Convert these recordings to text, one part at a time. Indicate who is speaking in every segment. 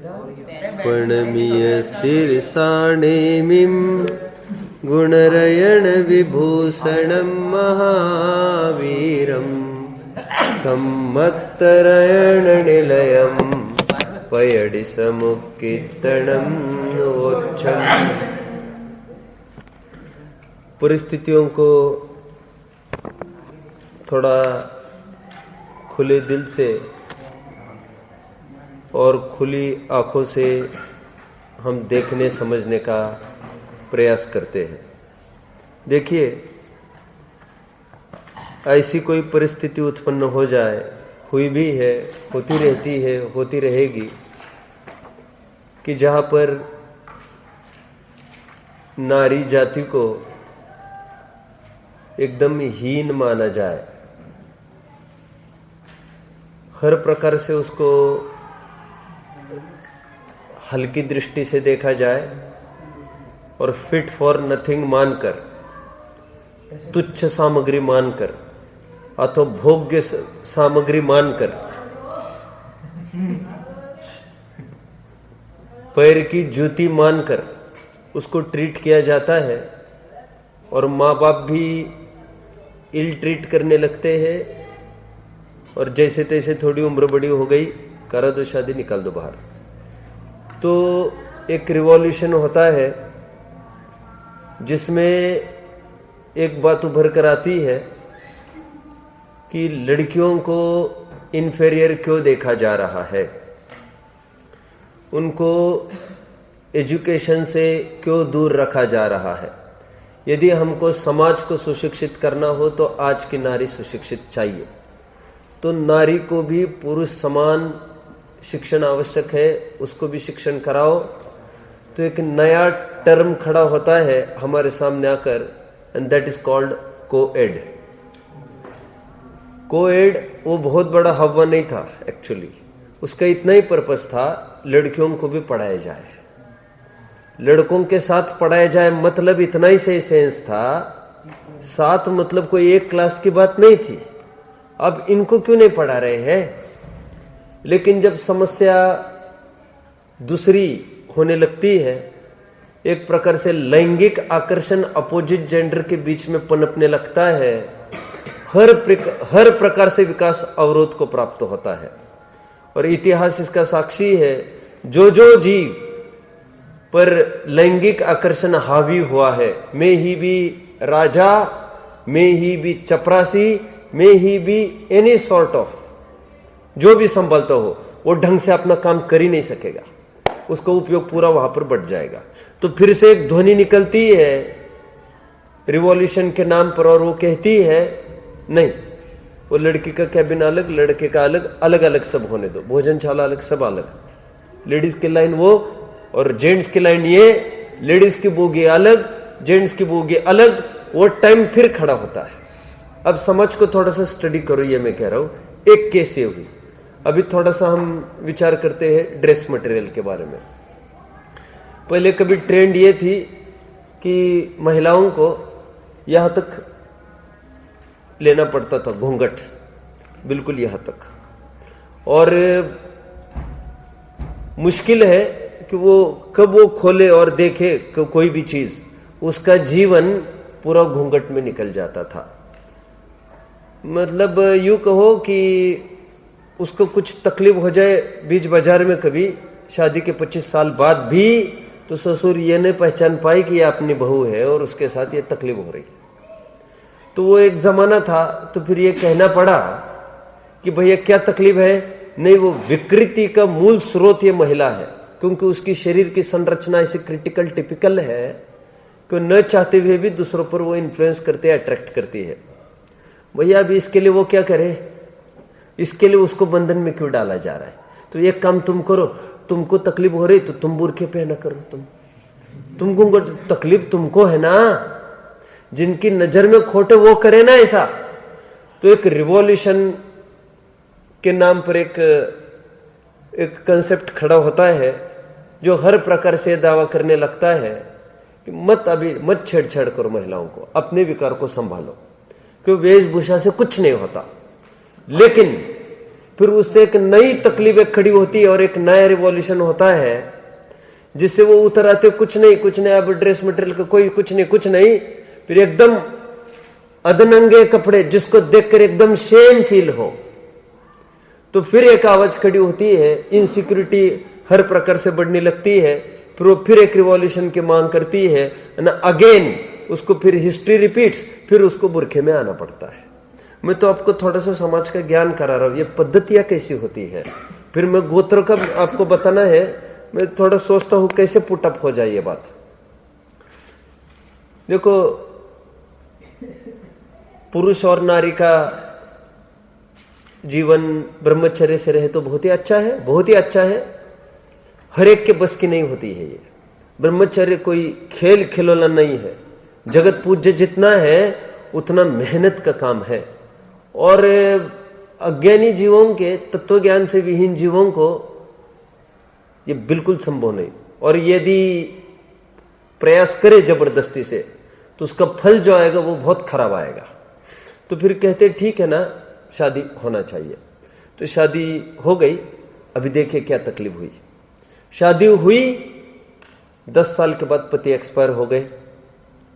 Speaker 1: प्रणमीय शीर्षाणेमिं गुणरयण विभूषणं महावीरं सम्मत्तरयण निलयं पयडि समुक्कीर्तनं वोच्छम्। परिस्थितियों को थोड़ा खुले दिल से और खुली आंखों से हम देखने समझने का प्रयास करते हैं। देखिए, ऐसी कोई परिस्थिति उत्पन्न हो जाए, हुई भी है, होती रहती है, होती रहेगी, कि जहाँ पर नारी जाति को एकदम हीन माना जाए, हर प्रकार से उसको हल्की दृष्टि से देखा जाए और फिट फॉर नथिंग मानकर, तुच्छ सामग्री मानकर अथवा भोग्य सामग्री मानकर, पैर की जूती मानकर उसको ट्रीट किया जाता है। और माँ बाप भी इल ट्रीट करने लगते हैं और जैसे तैसे थोड़ी उम्र बड़ी हो गई, करा दो शादी, निकाल दो बाहर। तो एक रिवॉल्यूशन होता है जिसमें एक बात उभर कर आती है कि लड़कियों को इन्फीरियर क्यों देखा जा रहा है, उनको एजुकेशन से क्यों दूर रखा जा रहा है। यदि हमको समाज को सुशिक्षित करना हो तो आज की नारी सुशिक्षित चाहिए, तो नारी को भी पुरुष समान शिक्षण आवश्यक है, उसको भी शिक्षण कराओ। तो एक नया टर्म खड़ा होता है हमारे सामने आकर, and that is called coed. Coed वो बहुत बड़ा हवा नहीं था एक्चुअली, उसका इतना ही पर्पस था, लड़कियों को भी पढ़ाया जाए, लड़कों के साथ पढ़ाया जाए, मतलब इतना ही सही सेंस था। साथ मतलब कोई एक क्लास की बात नहीं थी। अब इनको क्यों नहीं पढ़ा रहे हैं? लेकिन जब समस्या दूसरी होने लगती है, एक प्रकार से लैंगिक आकर्षण अपोजिट जेंडर के बीच में पनपने लगता है, हर प्रकार से विकास अवरोध को प्राप्त होता है। और इतिहास इसका साक्षी है, जो जो जीव पर लैंगिक आकर्षण हावी हुआ है, मैं ही भी राजा, मैं ही भी चपरासी, मैं ही भी एनी सॉर्ट ऑफ, जो भी संभलता हो, वो ढंग से अपना काम कर ही नहीं सकेगा, उसका उपयोग पूरा वहां पर बढ़ जाएगा। तो फिर से एक ध्वनि निकलती है रिवॉल्यूशन के नाम पर, और वो कहती है नहीं, वो लड़की का कैबिन अलग, लड़के का अलग, अलग अलग सब होने दो, भोजनशाला अलग, सब अलग, लेडीज की लाइन वो और जेंट्स की लाइन ये, लेडीज की बोगी अलग, जेंट्स की बोगी अलग, वो टाइम फिर खड़ा होता है। अब समझ को थोड़ा सा स्टडी करो, ये मैं कह रहा हूं। एक केस ये हुई, अभी थोड़ा सा हम विचार करते हैं ड्रेस मटेरियल के बारे में। पहले कभी ट्रेंड ये थी कि महिलाओं को यहां तक लेना पड़ता था, घूंघट बिल्कुल यहां तक, और मुश्किल है कि वो कब वो खोले और देखे कोई भी चीज, उसका जीवन पूरा घूंघट में निकल जाता था। मतलब यूं कहो कि उसको कुछ तकलीफ हो जाए बीच बाजार में कभी, शादी के 25 साल बाद भी, तो ससुर ये नहीं पहचान पाए कि ये अपनी बहू है और उसके साथ ये तकलीफ हो रही है। तो वो एक जमाना था। तो फिर ये कहना पड़ा कि भैया क्या तकलीफ है? नहीं, वो विकृति का मूल स्रोत ये महिला है, क्योंकि उसकी शरीर की संरचना ऐसी क्रिटिकल टिपिकल है कि न चाहते हुए भी दूसरों पर वो इन्फ्लुएंस करती है, अट्रैक्ट करती है। भैया अभी इसके लिए वो क्या करे? इसके लिए उसको बंधन में क्यों डाला जा रहा है? तो एक काम तुम करो, तुमको तकलीफ हो रही तो तुम बुरखे पहना करो, तुमको तकलीफ तुमको है ना, जिनकी नजर में खोटे वो करे ना ऐसा। तो एक रिवॉल्यूशन के नाम पर एक कंसेप्ट खड़ा होता है जो हर प्रकार से दावा करने लगता है कि मत छेड़छाड़ करो महिलाओं को, अपने विकार को संभालो, क्योंकि वेशभूषा से कुछ नहीं होता। लेकिन फिर उससे एक नई तकलीफ खड़ी होती है और एक नया रिवॉल्यूशन होता है, जिससे वो उतर आते कुछ नहीं, अब ड्रेस मटेरियल का कोई कुछ नहीं, फिर एकदम अदनंगे कपड़े जिसको देखकर एकदम शेम फील हो। तो फिर एक आवाज खड़ी होती है, इनसिक्योरिटी हर प्रकार से बढ़ने लगती है, फिर वो फिर एक रिवॉल्यूशन की मांग करती है ना, अगेन उसको फिर हिस्ट्री रिपीट्स, फिर उसको बुरखे में आना पड़ता है। मैं तो आपको थोड़ा सा समाज का ज्ञान करा रहा हूं, ये पद्धतियां कैसी होती है। फिर मैं गोत्र का आपको बताना है, मैं थोड़ा सोचता हूं कैसे पुटअप हो जाए ये बात। देखो, पुरुष और नारी का जीवन ब्रह्मचर्य से रहे तो बहुत ही अच्छा है, बहुत ही अच्छा है। हर एक के बस की नहीं होती है ये। ब्रह्मचर्य कोई खेल खिलौना नहीं है। जगत पूज्य जितना है उतना मेहनत का काम है। और अज्ञानी जीवों के, तत्व ज्ञान से विहीन जीवों को ये बिल्कुल संभव नहीं। और यदि प्रयास करे जबरदस्ती से तो उसका फल जो आएगा वो बहुत खराब आएगा। तो फिर कहते ठीक है ना, शादी होना चाहिए। तो शादी हो गई। अभी देखिए क्या तकलीफ हुई। शादी हुई, 10 साल के बाद पति एक्सपायर हो गए,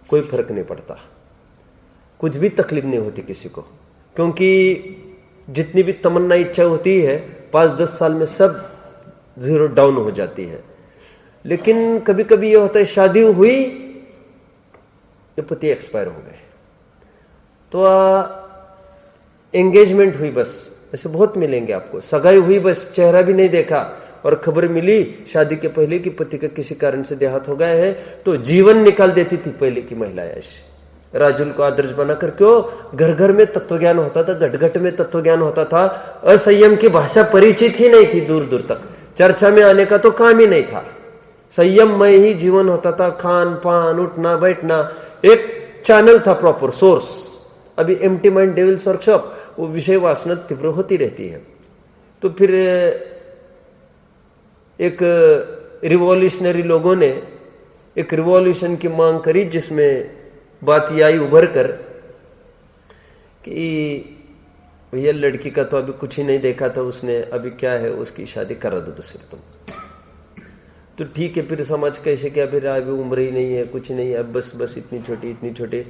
Speaker 1: कोई फर्क नहीं पड़ता, कुछ भी तकलीफ नहीं होती किसी को, क्योंकि जितनी भी तमन्ना इच्छा होती है 5-10 साल में सब जीरो डाउन हो जाती है। लेकिन कभी कभी यह होता है, शादी हुई, ये पति एक्सपायर हो गए, तो एंगेजमेंट हुई, बस ऐसे बहुत मिलेंगे आपको। सगाई हुई, बस चेहरा भी नहीं देखा और खबर मिली शादी के पहले कि पति का किसी कारण से देहांत हो गया है, तो जीवन निकाल देती थी पहले की महिलाएं ऐसी। राजुल को आदर्श बनाकर, क्यों? घर घर में तत्वज्ञान होता था, घट घट में तत्वज्ञान होता था। असंयम की भाषा परिचित ही नहीं थी, दूर दूर तक चर्चा में आने का तो काम ही नहीं था। संयममय ही जीवन होता था, खान पान, उठना बैठना, एक चैनल था, प्रॉपर सोर्स। अभी एम्प्टी माइंड डेविल्स वर्कशॉप, वो विषय वासना तीव्र होती रहती है। तो फिर एक रिवॉल्यूशनरी लोगों ने एक रिवॉल्यूशन की मांग करी, जिसमें बात यह आई उभर कर कि भैया लड़की का तो अभी कुछ ही नहीं देखा था उसने, अभी क्या है, उसकी शादी करा दो दूसरे तुम। तो ठीक है, फिर समाज कैसे क्या, फिर अभी उम्र ही नहीं है, कुछ नहीं है, अब बस इतनी छोटी,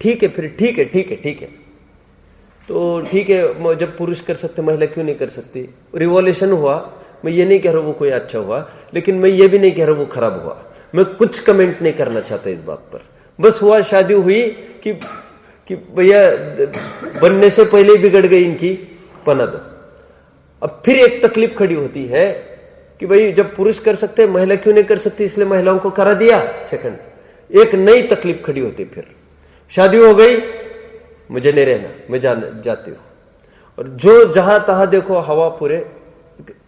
Speaker 1: ठीक है, फिर ठीक है। तो ठीक है, जब पुरुष कर सकते महिला क्यों नहीं कर सकती? रिवॉल्यूशन हुआ। मैं ये नहीं कह रहा वो कोई अच्छा हुआ, लेकिन मैं ये भी नहीं कह रहा वो खराब हुआ। मैं कुछ कमेंट नहीं करना चाहता इस बात पर। बस हुआ, शादी हुई कि भैया बनने से पहले ही बिगड़ गई इनकी, पना दो। अब फिर एक तकलीफ खड़ी होती है कि भाई जब पुरुष कर सकते महिला क्यों नहीं कर सकती, इसलिए महिलाओं को करा दिया। सेकंड एक नई तकलीफ खड़ी होती, फिर शादी हो गई, मुझे नहीं रहना, मैं जाती हूं। और जो जहां तहां देखो हवा पूरे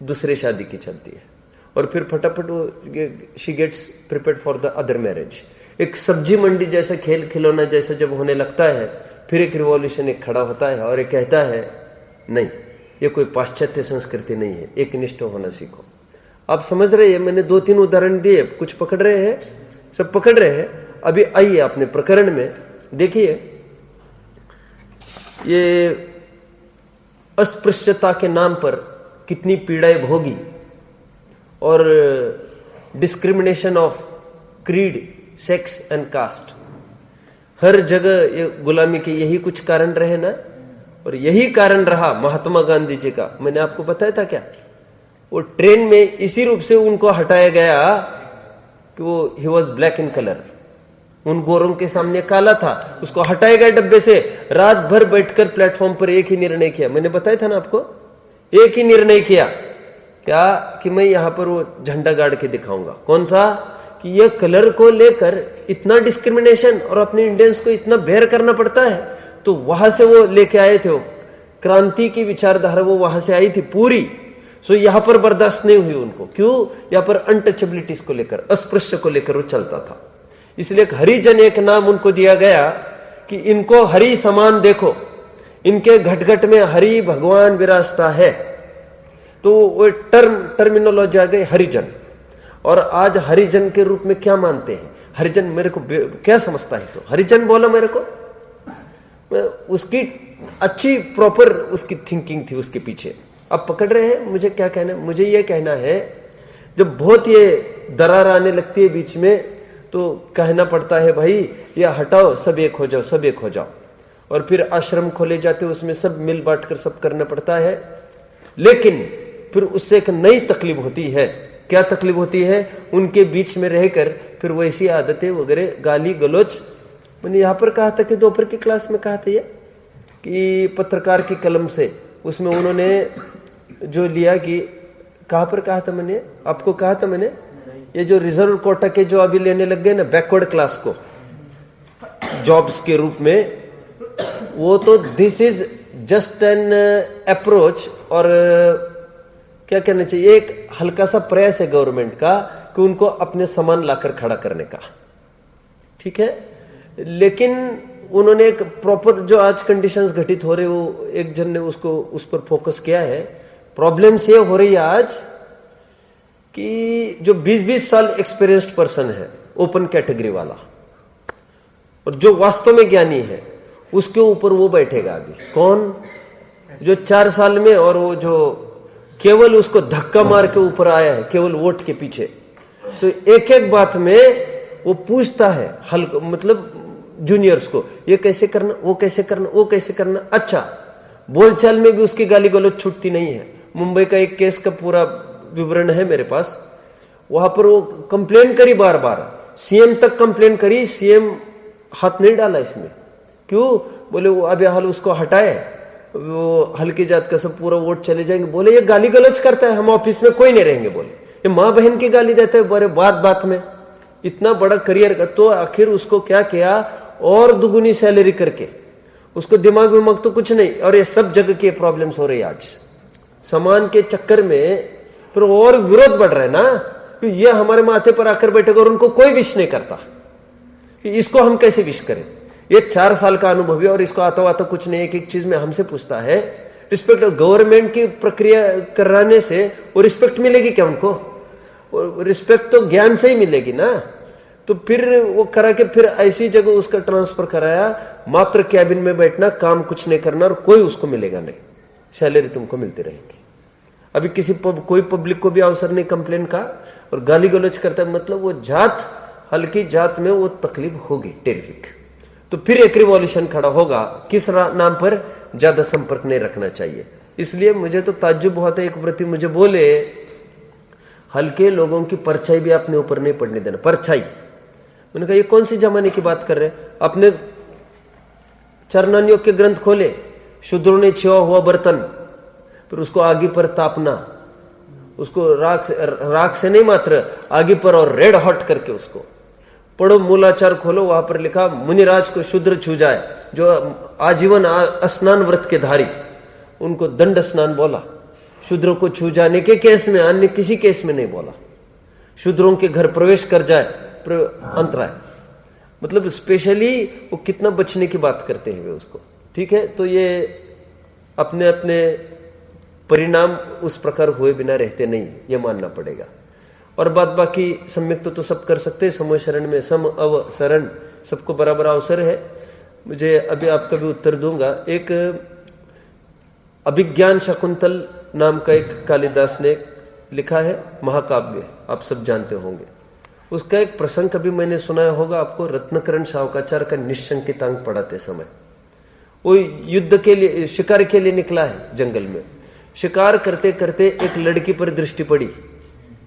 Speaker 1: दूसरे शादी की चलती है, और फिर फटाफट she gets prepared for the other marriage. एक सब्जी मंडी जैसा खेल खिलौना जैसा जब होने लगता है, फिर एक रिवॉल्यूशन एक खड़ा होता है और एक कहता है नहीं, ये कोई पाश्चात्य संस्कृति नहीं है, एक निष्ठ होना सीखो। आप समझ रहे हैं? मैंने 2-3 उदाहरण दिए, कुछ पकड़ रहे हैं? सब पकड़ रहे हैं? अभी आइए अपने प्रकरण में देखिए, ये अस्पृश्यता के नाम पर कितनी पीड़ाएं भोगी, और discrimination of creed, sex and caste, हर जगह ये गुलामी के यही कुछ कारण रहे ना। और यही कारण रहा महात्मा गांधी जी का। मैंने आपको बताया था क्या, वो ट्रेन में इसी रूप से उनको हटाया गया कि वो he was black in colour, उन गोरों के सामने काला था, उसको हटाया गया डब्बे से। रात भर बैठकर प्लेटफॉर्म पर एक ही निर्णय किया, मैंने बताया था ना आपको, एक ही निर्णय किया क्या, कि मैं यहां पर वो झंडा गाड़ के दिखाऊंगा। कौन सा? कि ये कलर को लेकर इतना डिस्क्रिमिनेशन और अपने इंडियंस को इतना बेयर करना पड़ता है। तो वहां से वो लेके आए थे, वो क्रांति की विचारधारा वो वहां से आई थी पूरी। सो यहां पर बर्दाश्त नहीं हुई उनको। क्यों? यहां पर अनटचेबिलिटीज को लेकर, अस्पृश्य को लेकर वो चलता था। इसलिए हरिजन एक नाम उनको दिया गया कि इनको हरि समान देखो, इनके घट घट में हरि भगवान विराजता है। तो वो टर्मिनोलॉजी आ गई हरिजन। और आज हरिजन के रूप में क्या मानते हैं? हरिजन मेरे को क्या समझता है? तो हरिजन बोला मेरे को, उसकी अच्छी प्रॉपर उसकी थिंकिंग थी उसके पीछे। आप पकड़ रहे हैं मुझे क्या कहना है? मुझे ये कहना है, जब बहुत ये दरार आने लगती है बीच में, तो कहना पड़ता है भाई ये हटाओ, सब एक हो जाओ, सब एक हो जाओ। और फिर आश्रम खोले जाते, उसमें सब मिल बांट कर सब करना पड़ता है। लेकिन फिर उससे एक नई तकलीफ होती है। क्या तकलीफ होती है? उनके बीच में रहकर फिर वैसी आदतें वगैरह, गाली गलौच। मैंने यहाँ पर कहा था कि दोपहर की क्लास में कहा था ये कि पत्रकार की कलम से, उसमें उन्होंने जो लिया कि, कहाँ पर कहा था मैंने आपको? कहा था मैंने ये जो रिजर्व कोटा के जो अभी लेने लग गए ना बैकवर्ड क्लास को जॉब्स के रूप में, वो तो this is just an approach, और क्या कहना चाहिए, एक हल्का सा प्रयास है गवर्नमेंट का कि उनको अपने समान लाकर खड़ा करने का। ठीक है, लेकिन उन्होंने एक प्रॉपर जो आज कंडीशंस घटित हो रहे, वो एक जन ने उसको उस पर फोकस किया है। प्रॉब्लम्स ये हो रही है आज कि जो 20-20 साल एक्सपीरियंस्ड पर्सन है, ओपन कैटेगरी वाला, और जो वास्तव में ज्ञानी है, उसके ऊपर वो बैठेगा अभी। कौन? जो 4 साल में, और वो जो केवल उसको धक्का मार के ऊपर आया है केवल वोट के पीछे, तो एक एक बात में वो पूछता है हल्का, मतलब जूनियर्स को, ये कैसे करना, वो कैसे करना, वो कैसे करना। अच्छा, बोलचाल में भी उसकी गाली गलौज छूटती नहीं है। मुंबई का एक केस का पूरा विवरण है मेरे पास। वहां पर वो कंप्लेन करी, बार बार सीएम तक कंप्लेन करी, सीएम हाथ नहीं डाला इसमें। क्यों? बोले वो अभी हाल उसको हटाए, वो हल्की जात का सब पूरा वोट चले जाएंगे। बोले ये गाली गलौज करता है, हम ऑफिस में कोई नहीं रहेंगे। बोले ये माँ बहन की गाली देता है बड़े बात बात में, इतना बड़ा करियर का। तो आखिर उसको क्या किया, और दुगुनी सैलरी करके, उसको दिमाग विमाग तो कुछ नहीं। और ये सब जगह के प्रॉब्लम्स हो रही है आज सामान के चक्कर में। फिर और विरोध बढ़ रहा है ना, कि ये हमारे माथे पर आकर बैठेगा और उनको कोई विश नहीं करता, कि इसको हम कैसे विश करें। ये 4 साल का अनुभवी, और इसको आता आता कुछ नहीं, एक एक चीज में हमसे पूछता है। रिस्पेक्ट गवर्नमेंट की प्रक्रिया कराने से वो रिस्पेक्ट मिलेगी क्या उनको? रिस्पेक्ट तो ज्ञान से ही मिलेगी ना। तो फिर वो करा के फिर ऐसी जगह उसका ट्रांसफर कराया, मात्र कैबिन में बैठना, काम कुछ नहीं करना, और कोई उसको मिलेगा नहीं, सैलरी तुमको मिलती रहेगी। अभी कोई पब्लिक को भी अवसर नहीं कंप्लेन का, और गाली गलौज करता है। मतलब वो जात, हल्की जात में वो तकलीफ होगी टेरिफिक। तो फिर एक रिवॉल्यूशन खड़ा होगा। किस नाम पर? ज्यादा संपर्क नहीं रखना चाहिए। इसलिए मुझे तो ताज्जुब होता है, एक प्रति मुझे बोले हल्के लोगों की परछाई भी अपने ऊपर नहीं पड़ने देना। परछाई, मैंने कहा ये कौन सी जमाने की बात कर रहे हैं? अपने चरणान्योग के ग्रंथ खोले, शूद्रों ने छुआ हुआ बर्तन, फिर उसको आगे पर तापना, उसको राख से नहीं, मात्र आगे पर और रेड हॉट करके उसको पढ़ो। मूलाचार खोलो, वहां पर लिखा मुनिराज को शूद्र छू जाए, जो आजीवन स्नान व्रत के धारी, उनको दंड स्नान बोला। शूद्रों को छू जाने के केस में, अन्य किसी केस में नहीं बोला। शूद्रों के घर प्रवेश कर जाए अंतराय, मतलब स्पेशली वो कितना बचने की बात करते हैं वे उसको। ठीक है, तो ये अपने अपने परिणाम उस प्रकार हुए बिना रहते नहीं, ये मानना पड़ेगा। और बात बाकी सम्यक तो सब कर सकते हैं। समूह शरण में सम अवसरण, सबको बराबर अवसर है। मुझे अभी आपका भी उत्तर दूंगा। एक अभिज्ञान शकुंतल नाम का एक कालिदास ने लिखा है महाकाव्य, आप सब जानते होंगे। उसका एक प्रसंग कभी मैंने सुनाया होगा आपको। रत्नकरण शावकाचार्य का निशंकितांक पढ़ाते समय, वो युद्ध के लिए, शिकार के लिए निकला है जंगल में। शिकार करते करते एक लड़की पर दृष्टि पड़ी,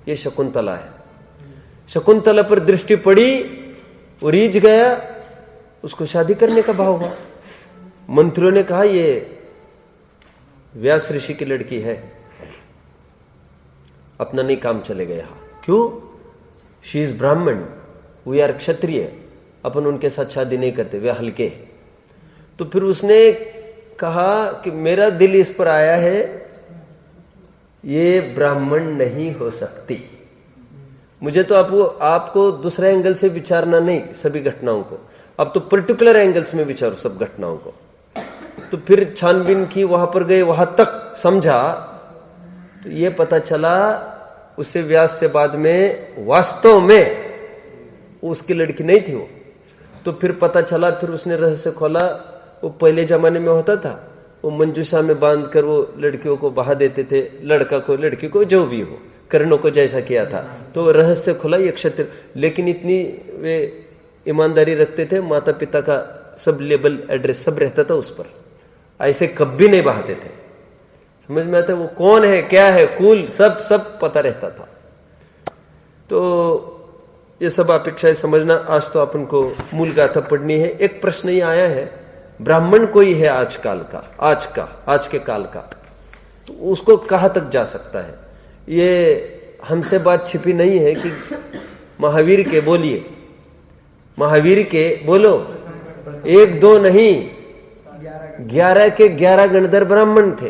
Speaker 1: ये शकुंतला है। शकुंतला पर दृष्टि पड़ी, वो रीझ गया, उसको शादी करने का भाव हुआ। मंत्रियों ने कहा ये व्यास ऋषि की लड़की है, अपना नहीं काम चलेगा यहां। क्यों? शी इज ब्राह्मण, वी आर क्षत्रिय, अपन उनके साथ शादी नहीं करते, वे हल्के। तो फिर उसने कहा कि मेरा दिल इस पर आया है, ये ब्राह्मण नहीं हो सकती। मुझे तो आपको दूसरे एंगल से विचारना नहीं सभी घटनाओं को, अब तो पर्टिकुलर एंगल्स में विचारो सब घटनाओं को। तो फिर छानबीन की, वहां पर गए, वहां तक समझा, तो ये पता चला उससे व्यास से बाद में वास्तव में उसकी लड़की नहीं थी वो। तो फिर पता चला, फिर उसने रहस्य खोला, वो पहले जमाने में होता था, वो मंजूषा में बांधकर वो लड़कियों को बहा देते थे, लड़का को लड़की को, जो भी हो, कर्णों को जैसा किया था। तो रहस्य खुला ये क्षत्रिय, लेकिन इतनी वे ईमानदारी रखते थे, माता पिता का सब लेबल एड्रेस सब रहता था उस पर, ऐसे कभी नहीं बहाते थे। समझ में आता, वो कौन है, क्या है, कुल सब पता रहता था। तो ये सब अपेक्षाएं समझना। आज तो अपन को मूल गाथा पढ़नी है। एक प्रश्न ये आया है, ब्राह्मण कोई है आज के काल का, तो उसको कहाँ तक जा सकता है? ये हमसे बात छिपी नहीं है कि महावीर के बोलिए, महावीर के बोलो, 1 2 नहीं, 11 के 11 गणधर ब्राह्मण थे।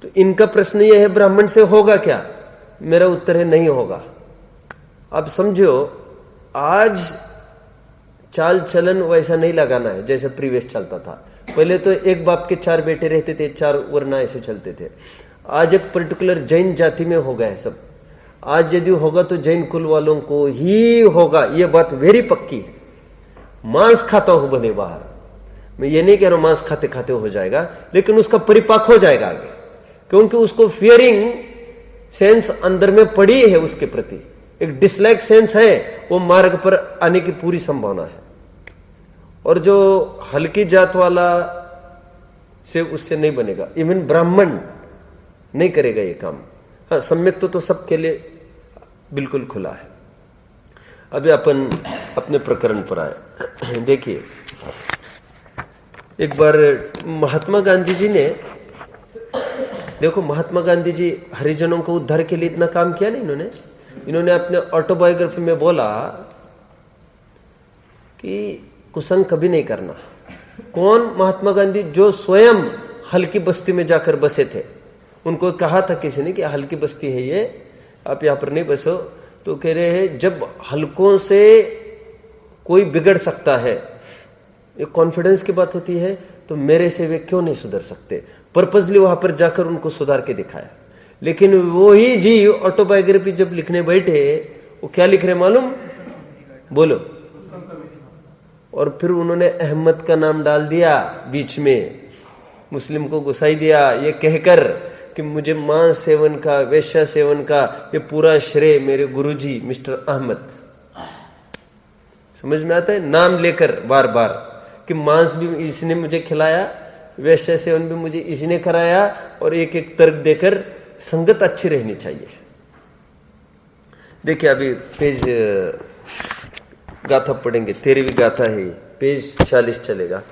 Speaker 1: तो इनका प्रश्न ये है, ब्राह्मण से होगा क्या? मेरा उत्तर है नहीं होगा। अब समझो, आज चाल चलन वैसा नहीं लगाना है जैसे प्रीवियस चलता था। पहले तो एक बाप के 4 बेटे रहते थे, 4 वरना ऐसे चलते थे। आज एक पर्टिकुलर जैन जाति में हो गया है सब। आज यदि होगा तो जैन कुल वालों को ही होगा, ये बात वेरी पक्की है। मांस खाता हो बने बाहर, मैं ये नहीं कह रहा हूं मांस खाते खाते हो जाएगा, लेकिन उसका परिपाक हो जाएगा आगे, क्योंकि उसको फियरिंग सेंस अंदर में पड़ी है, उसके प्रति एक डिसलाइक सेंस है, वो मार्ग पर आने की पूरी संभावना है। और जो हल्की जात वाला से उससे नहीं बनेगा, इवन ब्राह्मण नहीं करेगा ये काम। हाँ, सम्यक तो सबके लिए बिल्कुल खुला है। अभी अपन अपने प्रकरण पर आए। देखिए, एक बार महात्मा गांधी जी ने, देखो महात्मा गांधी जी हरिजनों को उद्धार के लिए इतना काम किया नहीं। इन्होंने अपने ऑटोबायोग्राफी में बोला कि कुसंग कभी नहीं करना। कौन? महात्मा गांधी, जो स्वयं हल्की बस्ती में जाकर बसे थे। उनको कहा था किसी ने कि हल्की बस्ती है ये, आप यहाँ पर नहीं बसो। तो कह रहे हैं, जब हल्कों से कोई बिगड़ सकता है, ये कॉन्फिडेंस की बात होती है, तो मेरे से वे क्यों नहीं सुधर सकते? पर्पसली वहां पर जाकर उनको सुधार के दिखाया। लेकिन वो ही जी ऑटोबायोग्राफी जब लिखने बैठे, वो क्या लिख रहे मालूम? बोलो। और फिर उन्होंने अहमद का नाम डाल दिया बीच में, मुस्लिम को घुसाई दिया, ये कहकर कि मुझे मांस सेवन का, वेश्या सेवन का ये पूरा श्रेय मेरे गुरुजी मिस्टर अहमद। समझ में आता है? नाम लेकर बार बार कि मांस भी इसने मुझे खिलाया, वैश्य सेवन भी मुझे इसने कराया, और एक एक तर्क देकर संगत अच्छी रहनी चाहिए। देखिए, अभी पेज गाथा पढ़ेंगे, 13वीं गाथा है, पेज 40 चलेगा।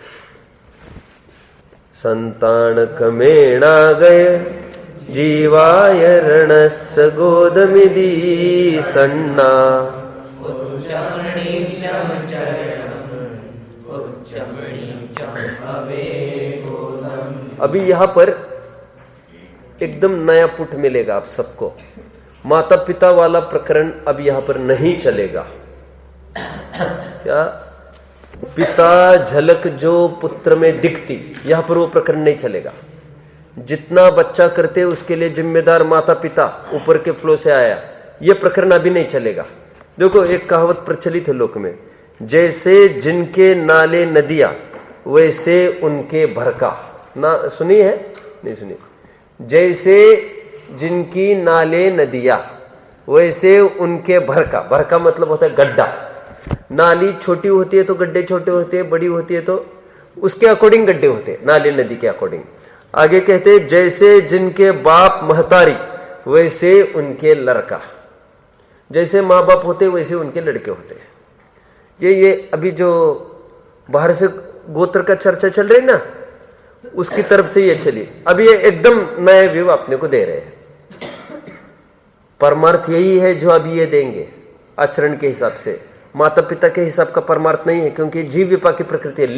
Speaker 1: संतान कमेणा गय जीवाय रणस गोदमिदी सन्ना। अभी यहां पर एकदम नया पुट मिलेगा आप सबको। माता पिता वाला प्रकरण अब यहां पर नहीं चलेगा। क्या? पिता झलक जो पुत्र में दिखती, यहां पर वो प्रकरण नहीं चलेगा। जितना बच्चा करते उसके लिए जिम्मेदार माता पिता, ऊपर के फ्लो से आया, ये प्रकरण अभी नहीं चलेगा। देखो, एक कहावत प्रचलित है लोक में, जैसे जिनके नाले नदियां वैसे उनके भरका। ना सुनी है? नहीं सुनी। जैसे जिनकी नाले नदियां वैसे उनके भरका। भरका मतलब होता है गड्ढा। नाली छोटी होती है तो गड्ढे छोटे होते हैं, बड़ी होती है तो उसके अकॉर्डिंग गड्ढे होते हैं, नाले नदी के अकॉर्डिंग। आगे कहते हैं, जैसे जिनके बाप महतारी वैसे उनके लड़का। जैसे माँ बाप होते वैसे उनके लड़के होते हैं। ये अभी जो बाहर से गोत्र का चर्चा चल रही ना, उसकी तरफ से ये चली। अब ये एकदम नए व्यू अपने को दे रहे हैं। परमार्थ यही है जो अभी ये देंगे आचरण के हिसाब से। माता पिता के हिसाब का परमार्थ नहीं है, क्योंकि जीव विपाक की प्रकृति है।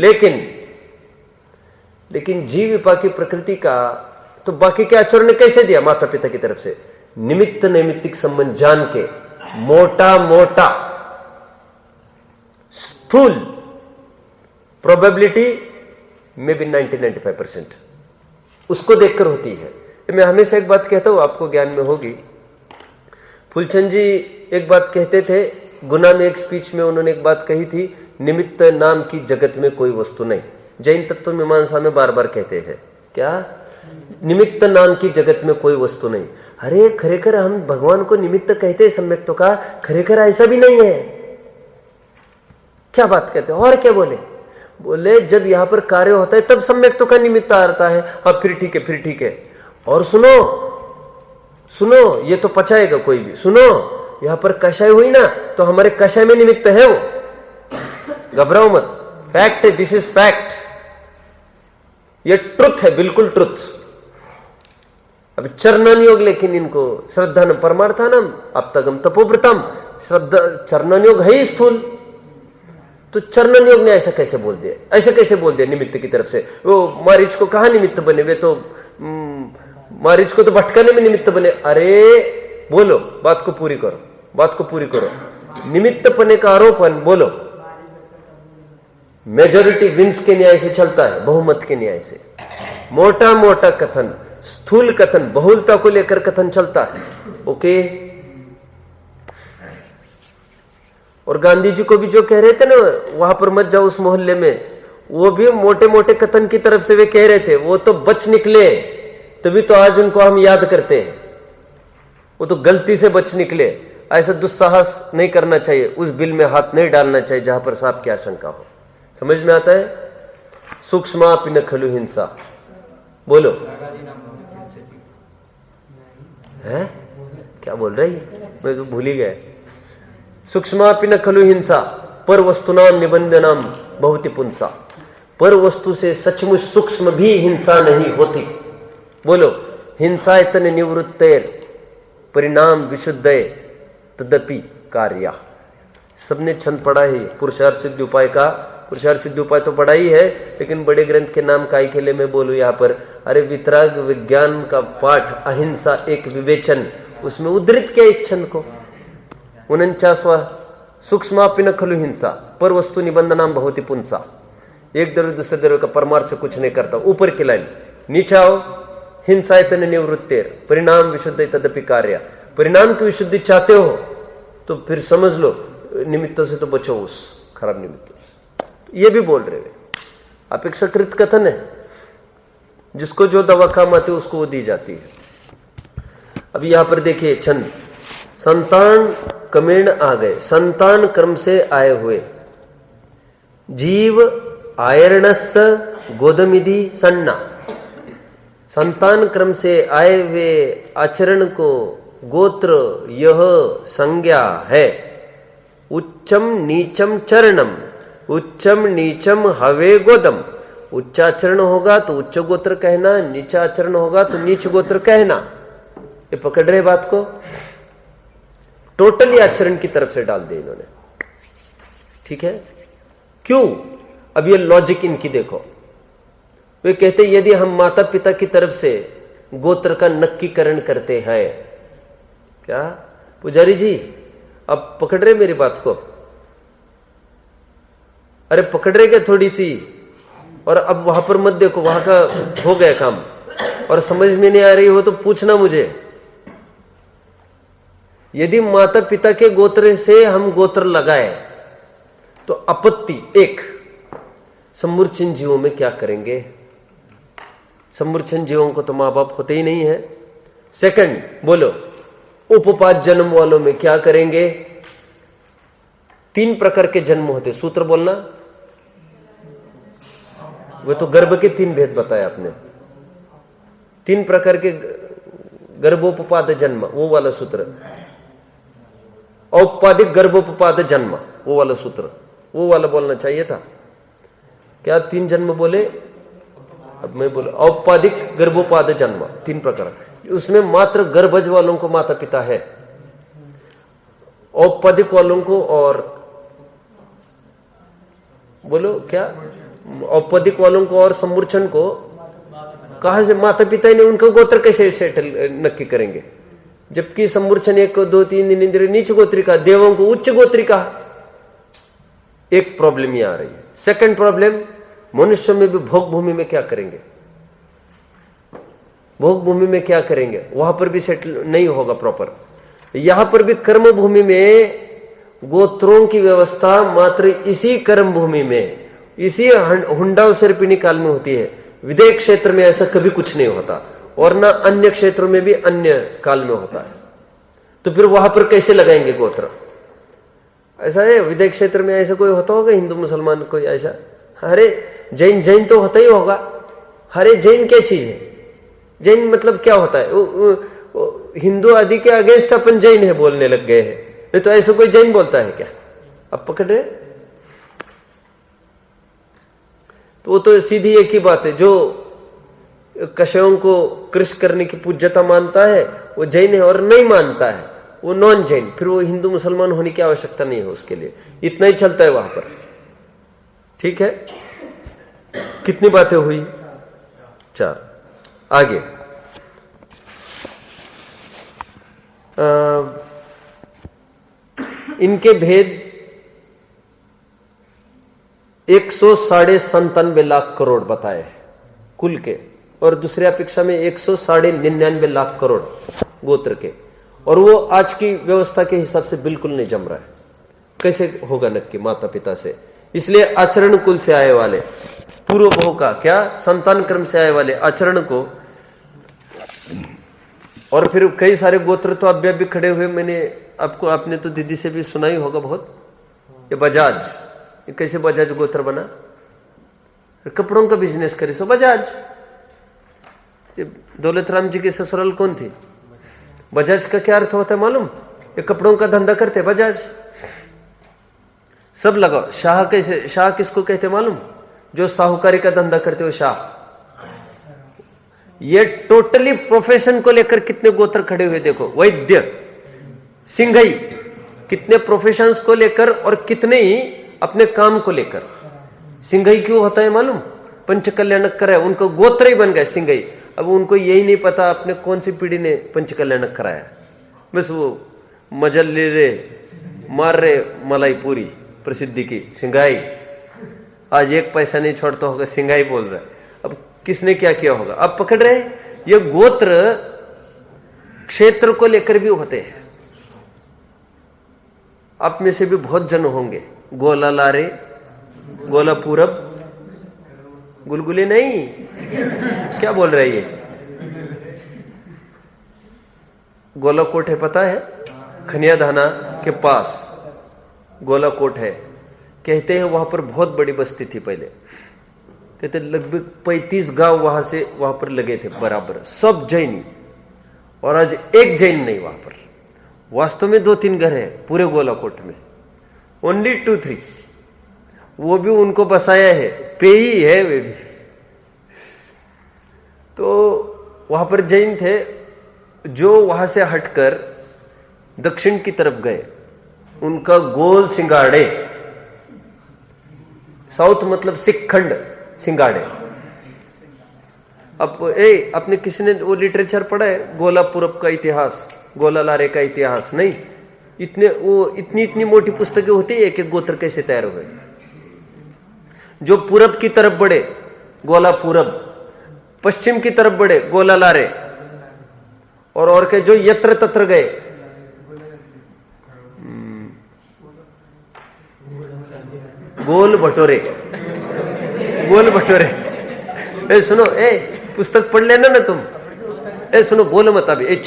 Speaker 1: लेकिन जीव विपाक की प्रकृति का तो बाकी के आचरण ने कैसे दिया? माता पिता की तरफ से निमित्त नैमित्तिक संबंध जान के, मोटा मोटा स्थूल प्रोबेबिलिटी में भी 90-95% उसको देखकर होती है। मैं हमेशा एक बात कहता हूं, आपको ज्ञान में होगी। फुलचंद जी एक बात कहते थे, गुना में एक स्पीच में उन्होंने एक बात कही थी, निमित्त नाम की जगत में कोई वस्तु नहीं। जैन तत्व मीमांसा में बार बार कहते हैं क्या, निमित्त नाम की जगत में कोई वस्तु नहीं। अरे खरेखर हम भगवान को निमित्त कहते हैं सम्यक तो का, खरेखर ऐसा भी नहीं है। क्या बात करते हैं, और क्या बोले, बोले जब यहां पर कार्य होता है तब सम्यक तो का निमित्त आता है। हाँ फिर ठीक है, फिर ठीक है। और सुनो सुनो, ये तो पचाएगा कोई भी, सुनो यहां पर कषाय हुई ना तो हमारे कषाय में निमित्त है वो, घबराओ मत, फैक्ट है, दिस इज फैक्ट, ये ट्रुथ है, बिल्कुल ट्रुथ। अब चरणन योग, लेकिन इनको श्रद्धा न परमार्थानम आप्तगम तपोव्रतम, श्रद्धा चरणन योग है ही स्थूल, तो चरणन योग ने ऐसा कैसे बोल दिया, ऐसे कैसे बोल दिया निमित्त की तरफ से। वो मारीच को कहा निमित्त बने, वे तो मारीच को तो भटकाने में निमित्त बने। अरे बोलो, बात को पूरी करो, बात को पूरी करो। निमित्त पने का आरोपन बोलो, मेजॉरिटी विंस के न्याय से चलता है, बहुमत के न्याय से। मोटा मोटा कथन, स्थूल कथन, बहुलता को लेकर कथन चलता है। ओके। और गांधी जी को भी जो कह रहे थे ना, वहां पर मत जाओ उस मोहल्ले में, वो भी मोटे मोटे कथन की तरफ से वे कह रहे थे, वो तो बच निकले, तभी तो आज उनको हम याद करते हैं। वो तो गलती से बच निकले। ऐसा दुस्साहस नहीं करना चाहिए, उस बिल में हाथ नहीं डालना चाहिए जहां पर सांप की आशंका हो। समझ में आता है? सूक्ष्मापि न खलु हिंसा, बोलो है क्या बोल रही, मैं तो भूल ही गया। सूक्ष्मापि न खलु हिंसा पर वस्तुनाम निबंधनाम बहुति पुंसा, पर वस्तु से सचमुच सूक्ष्म भी हिंसा नहीं होती। बोलो, हिंसा इतने निवृत्तेर परिणाम विशुद्धय तदपि कार्या। सबने छंद पढ़ा है पुरुषार्थ सिद्ध उपाय का। पुरुषार्थ सिद्ध उपाय तो पढ़ा ही है, लेकिन बड़े ग्रंथ के नाम काई के लिए मैं बोलूं यहाँ पर। अरे वितराग विज्ञान का पाठ अहिंसा एक विवेचन, उसमें उद्धृत किया इस छंद को। 49वां, सूक्ष्मापि न खलु हिंसा पर वस्तु निबंधनाम बहुति पुंसा। एक द्रव्य दूसरे द्रव्य का परमार्थ से कुछ नहीं करता। ऊपर की लाइन नीचे आओ, हिंसा इतने निवृत्तेर परिणाम विशुद्ध तदपि कार्य। परिणाम की विशुद्धि चाहते हो तो फिर समझ लो निमित्तों से तो बचो, उस खराब निमित्तों से। ये भी बोल रहे हैं, अपेक्षाकृत कथन है, जिसको जो दवा काम आती है उसको वो दी जाती है। अब यहां पर देखिए छंद, संतान कमेण आ गए, संतान क्रम से आए हुए। जीव आयर्णस गोदमिधि सन्ना, संतान क्रम से आए हुए आचरण को गोत्र यह संज्ञा है। उच्चम नीचम चरणम, उच्चम नीचम हवे गोदम। उच्चाचरण होगा तो उच्च गोत्र कहना, नीचाचरण होगा तो नीच गोत्र कहना। ये पकड़ रहे बात को? टोटली आचरण की तरफ से डाल दिया इन्होंने। ठीक है, क्यों? अब ये लॉजिक इनकी देखो। वे कहते यदि हम माता पिता की तरफ से गोत्र का नक्कीकरण करते हैं, क्या पुजारी जी अब पकड़ रहे मेरी बात को? अरे पकड़ रहे क्या थोड़ी सी? और अब वहां पर मत देखो, वहां का हो गया काम। और समझ में नहीं आ रही हो तो पूछना मुझे। यदि माता पिता के गोत्र से हम गोत्र लगाए तो आपत्ति एक, समूर्छिन जीवों में क्या करेंगे? समूर्छिन जीवों को तो मां बाप होते ही नहीं है। सेकंड, बोलो उपपात जन्म वालों में क्या करेंगे? 3 प्रकार के जन्म होते, सूत्र बोलना। वो तो गर्भ के 3 भेद बताए आपने। 3 प्रकार के गर्भोपपाद जन्म, वो वाला सूत्र। औपपादिक गर्भोपपाद जन्म, वो वाला सूत्र, वो वाला बोलना चाहिए था। क्या 3 जन्म बोले? अब मैं बोला औपपादिक गर्भोपाद जन्म, 3 प्रकार। उसमें मात्र गर्भज वालों को माता पिता है, औपपादिक वालों को और बोलो क्या, औपपादिक वालों को और समूर्छन को कहां से माता पिता ने उनका गोत्र कैसे सेटल नक्की करेंगे? जबकि समूर्छन 1 2 3 दिन इंद्रिय नीच गोत्रिका, देवों को उच्च गोत्रिका। एक प्रॉब्लम ये आ रही है। सेकंड प्रॉब्लम, मनुष्य में भी भोग भूमि में क्या करेंगे? भोग भूमि में क्या करेंगे? वहां पर भी सेटल नहीं होगा प्रॉपर। यहां पर भी कर्म भूमि में गोत्रों की व्यवस्था मात्र इसी कर्म भूमि में इसी हुंडा सर्पिणी काल में होती है। विदेह क्षेत्र में ऐसा कभी कुछ नहीं होता, और ना अन्य क्षेत्रों में भी अन्य काल में होता है। तो फिर वहां पर कैसे लगाएंगे गोत्र? ऐसा है विदेह क्षेत्र में ऐसा कोई होता होगा हिंदू मुसलमान कोई ऐसा? अरे जैन तो होता ही होगा। अरे जैन क्या चीज है? जैन मतलब क्या होता है? हिंदू आदि के अगेंस्ट अपन जैन है बोलने लग गए हैं। नहीं तो ऐसा कोई जैन बोलता है क्या? अब पकड़ रहे? तो वो तो सीधी एक ही बात है, जो कषायों को कृष्ण करने की पूज्यता मानता है वो जैन है, और नहीं मानता है वो नॉन जैन, फिर वो हिंदू मुसलमान होने की आवश्यकता नहीं है उसके लिए। इतना ही चलता है वहां पर। ठीक है, कितनी बातें हुई? 4। आगे इनके भेद 197 लाख करोड़ बताए कुल के, और दूसरे अपेक्षा में 199 लाख करोड़ गोत्र के, और वो आज की व्यवस्था के हिसाब से बिल्कुल नहीं जम रहा है। कैसे होगा नक्की? माता पिता से, इसलिए आचरण कुल से आए वाले पूर्व बहु का क्या संतान क्रम से आए वाले आचरण को, और फिर कई सारे गोत्र तो अभी अभी खड़े हुए। मैंने आपने तो दीदी से भी सुना ही होगा बहुत, ये बजाज, ये कैसे बजाज गोत्र बना? कपड़ों का बिजनेस करे सो बजाज। ये दौलत राम जी की ससुराल कौन थी? बजाज का क्या अर्थ होता है मालूम? ये कपड़ों का धंधा करते बजाज। सब लगाओ। शाह कैसे? शाह किसको कहते मालूम? जो साहूकारी का धंधा करते हो शाह। ये टोटली प्रोफेशन को लेकर कितने गोत्र खड़े हुए देखो। वैद्य, सिंघई, कितने प्रोफेशंस को लेकर और कितने ही अपने काम को लेकर। सिंघई क्यों होता है मालूम? पंच कल्याणक कराया, उनको गोत्र ही बन गए सिंघई। अब उनको यही नहीं पता अपने कौन सी पीढ़ी ने पंच कल्याणक कराया, बस वो मजल ले रहे, मार रहे मलाई पूरी प्रसिद्धि की सिंघाई। आज एक पैसा नहीं छोड़ता होगा, सिंघाई बोल रहा है। अब किसने क्या किया होगा? अब पकड़ रहे। ये गोत्र क्षेत्र को लेकर भी होते हैं। आप में से भी बहुत जन होंगे, गोला लारे, गोला पूरब, गुलगुले नहीं, क्या बोल रहे ये? गोलाकोट है, पता है? खनियाधाना के पास गोलाकोट है। कहते हैं वहां पर बहुत बड़ी बस्ती थी पहले। कहते लगभग 35 गांव वहां से वहां पर लगे थे बराबर, सब जैनी, और आज एक जैन नहीं वहां पर। वास्तव में 2-3 घर है पूरे गोलाकोट में, ओनली 2-3, वो भी उनको बसाया है, पेई है वे भी। तो वहां पर जैन थे जो वहां से हटकर दक्षिण की तरफ गए, उनका गोल सिंगाड़े, साउथ मतलब सिख खंड सिंगाड़े। अब अपने किसी ने वो लिटरेचर पढ़ा है गोला पूरब का इतिहास, गोला लारे का इतिहास? नहीं। इतनी मोटी पुस्तकें होती है एक एक गोत्र कैसे तैयार हुए। जो पूरब की तरफ बढ़े गोला पूरब, पश्चिम की तरफ बढ़े गोला लारे, और के जो यत्र तत्र गए गोल भटोरे, गोल भटोरे। सुनो, पुस्तक पढ़ लेना ना तुम। सुनो, बोलो मत अभी,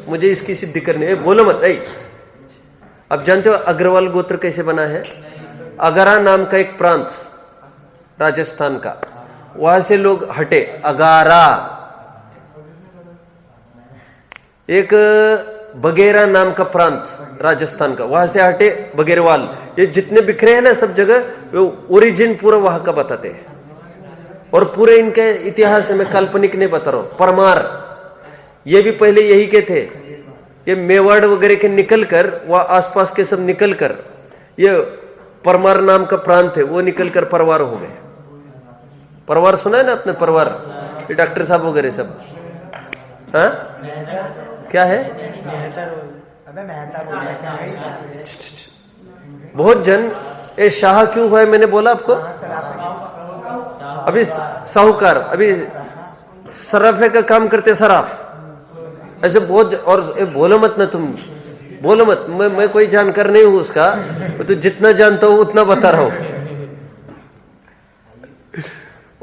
Speaker 1: मुझे इसकी सिद्धि करनी है, बोलो मत। अब जानते हो अग्रवाल गोत्र कैसे बना है? अगारा नाम का एक प्रांत राजस्थान का, वहां से लोग हटे। अगारा, एक बगेरा नाम का प्रांत राजस्थान का, वहां से हटे बगेरवाल। ये जितने बिखरे हैं ना सब जगह, वो ओरिजिन पूरा वहां का बताते हैं। और पूरे इनके इतिहास में काल्पनिक नहीं बता रहा हूं। परमार, ये भी पहले यही के थे। ये मेवाड़ वगैरह के निकलकर, वह आसपास के सब निकलकर, ये परमार नाम का प्रांत है, वो निकलकर परवार हो गए। परवार सुना है ना अपने? परवार, ये डॉक्टर साहब वगैरह सब। हाँ, क्या है? बहुत जन ए शाह क्यों हुआ है मैंने बोला आपको अभी? साहूकार, अभी सराफे का काम करते, सराफ ऐसे बहुत। और बोलो मत ना तुम, बोलो मत। मैं कोई जानकार नहीं हूं उसका, तो जितना जानता हूं उतना बता रहा हूं।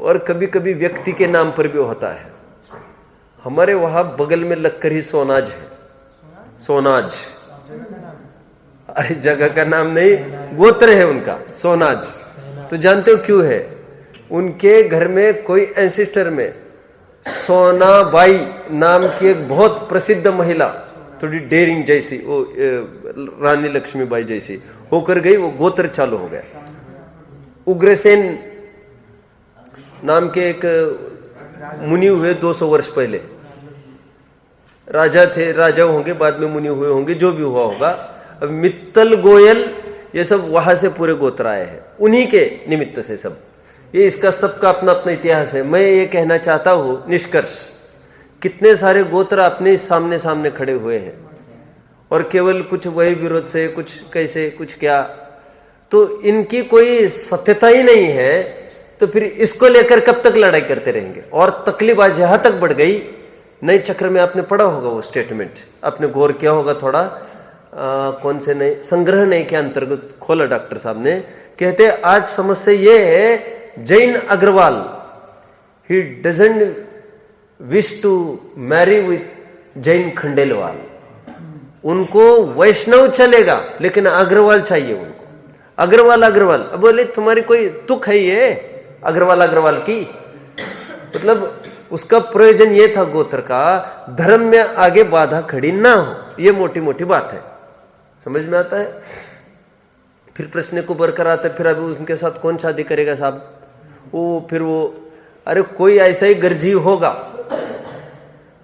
Speaker 1: और कभी कभी व्यक्ति के नाम पर भी होता है। हमारे वहां बगल में लक्करी सोनाज है, सोनाज, अरे जगह का नाम नहीं, गोत्र है उनका सोनाज। तो जानते हो क्यों है? उनके घर में कोई एंसेस्टर में सोनाबाई नाम की एक बहुत प्रसिद्ध महिला, थोड़ी डेरिंग जैसी, वो रानी लक्ष्मीबाई जैसी होकर गई, वो गोत्र चालू हो गया। उग्रसेन नाम के एक मुनि हुए 200 वर्ष पहले, राजा थे, राजा होंगे, बाद में मुनि हुए होंगे, जो भी हुआ होगा। अब मित्तल, गोयल, ये सब वहां से पूरे गोत्र आए हैं, उन्हीं के निमित्त से सब। ये इसका सबका अपना अपना इतिहास है। मैं ये कहना चाहता हूं, निष्कर्ष, कितने सारे गोत्र अपने सामने सामने खड़े हुए हैं और केवल कुछ वही विरोध से, कुछ कैसे, कुछ क्या, तो इनकी कोई सत्यता ही नहीं है। तो फिर इसको लेकर कब तक लड़ाई करते रहेंगे? और तकलीफ आज यहां तक बढ़ गई, नए चक्र में आपने पढ़ा होगा वो स्टेटमेंट, आपने गौर किया होगा थोड़ा, कौन से नए संग्रह नए के अंतर्गत खोला डॉक्टर साहब ने, कहते आज समस्या ये है, Jain Agarwal, he doesn't wish to marry with Jain Khandelwal. उनको वैष्णव चलेगा लेकिन अग्रवाल चाहिए उनको, अग्रवाल अग्रवाल। अब बोले तुम्हारी कोई तुक है ये अग्रवाल अग्रवाल की? मतलब उसका प्रयोजन ये था गोत्र का, धर्म में आगे बाधा खड़ी ना हो, ये मोटी मोटी बात है, समझ में आता है? फिर प्रश्न को बरकरार आता है, फिर अभी उनके साथ कौन शादी करेगा साहब? वो फिर वो, अरे कोई ऐसा ही गर्जी होगा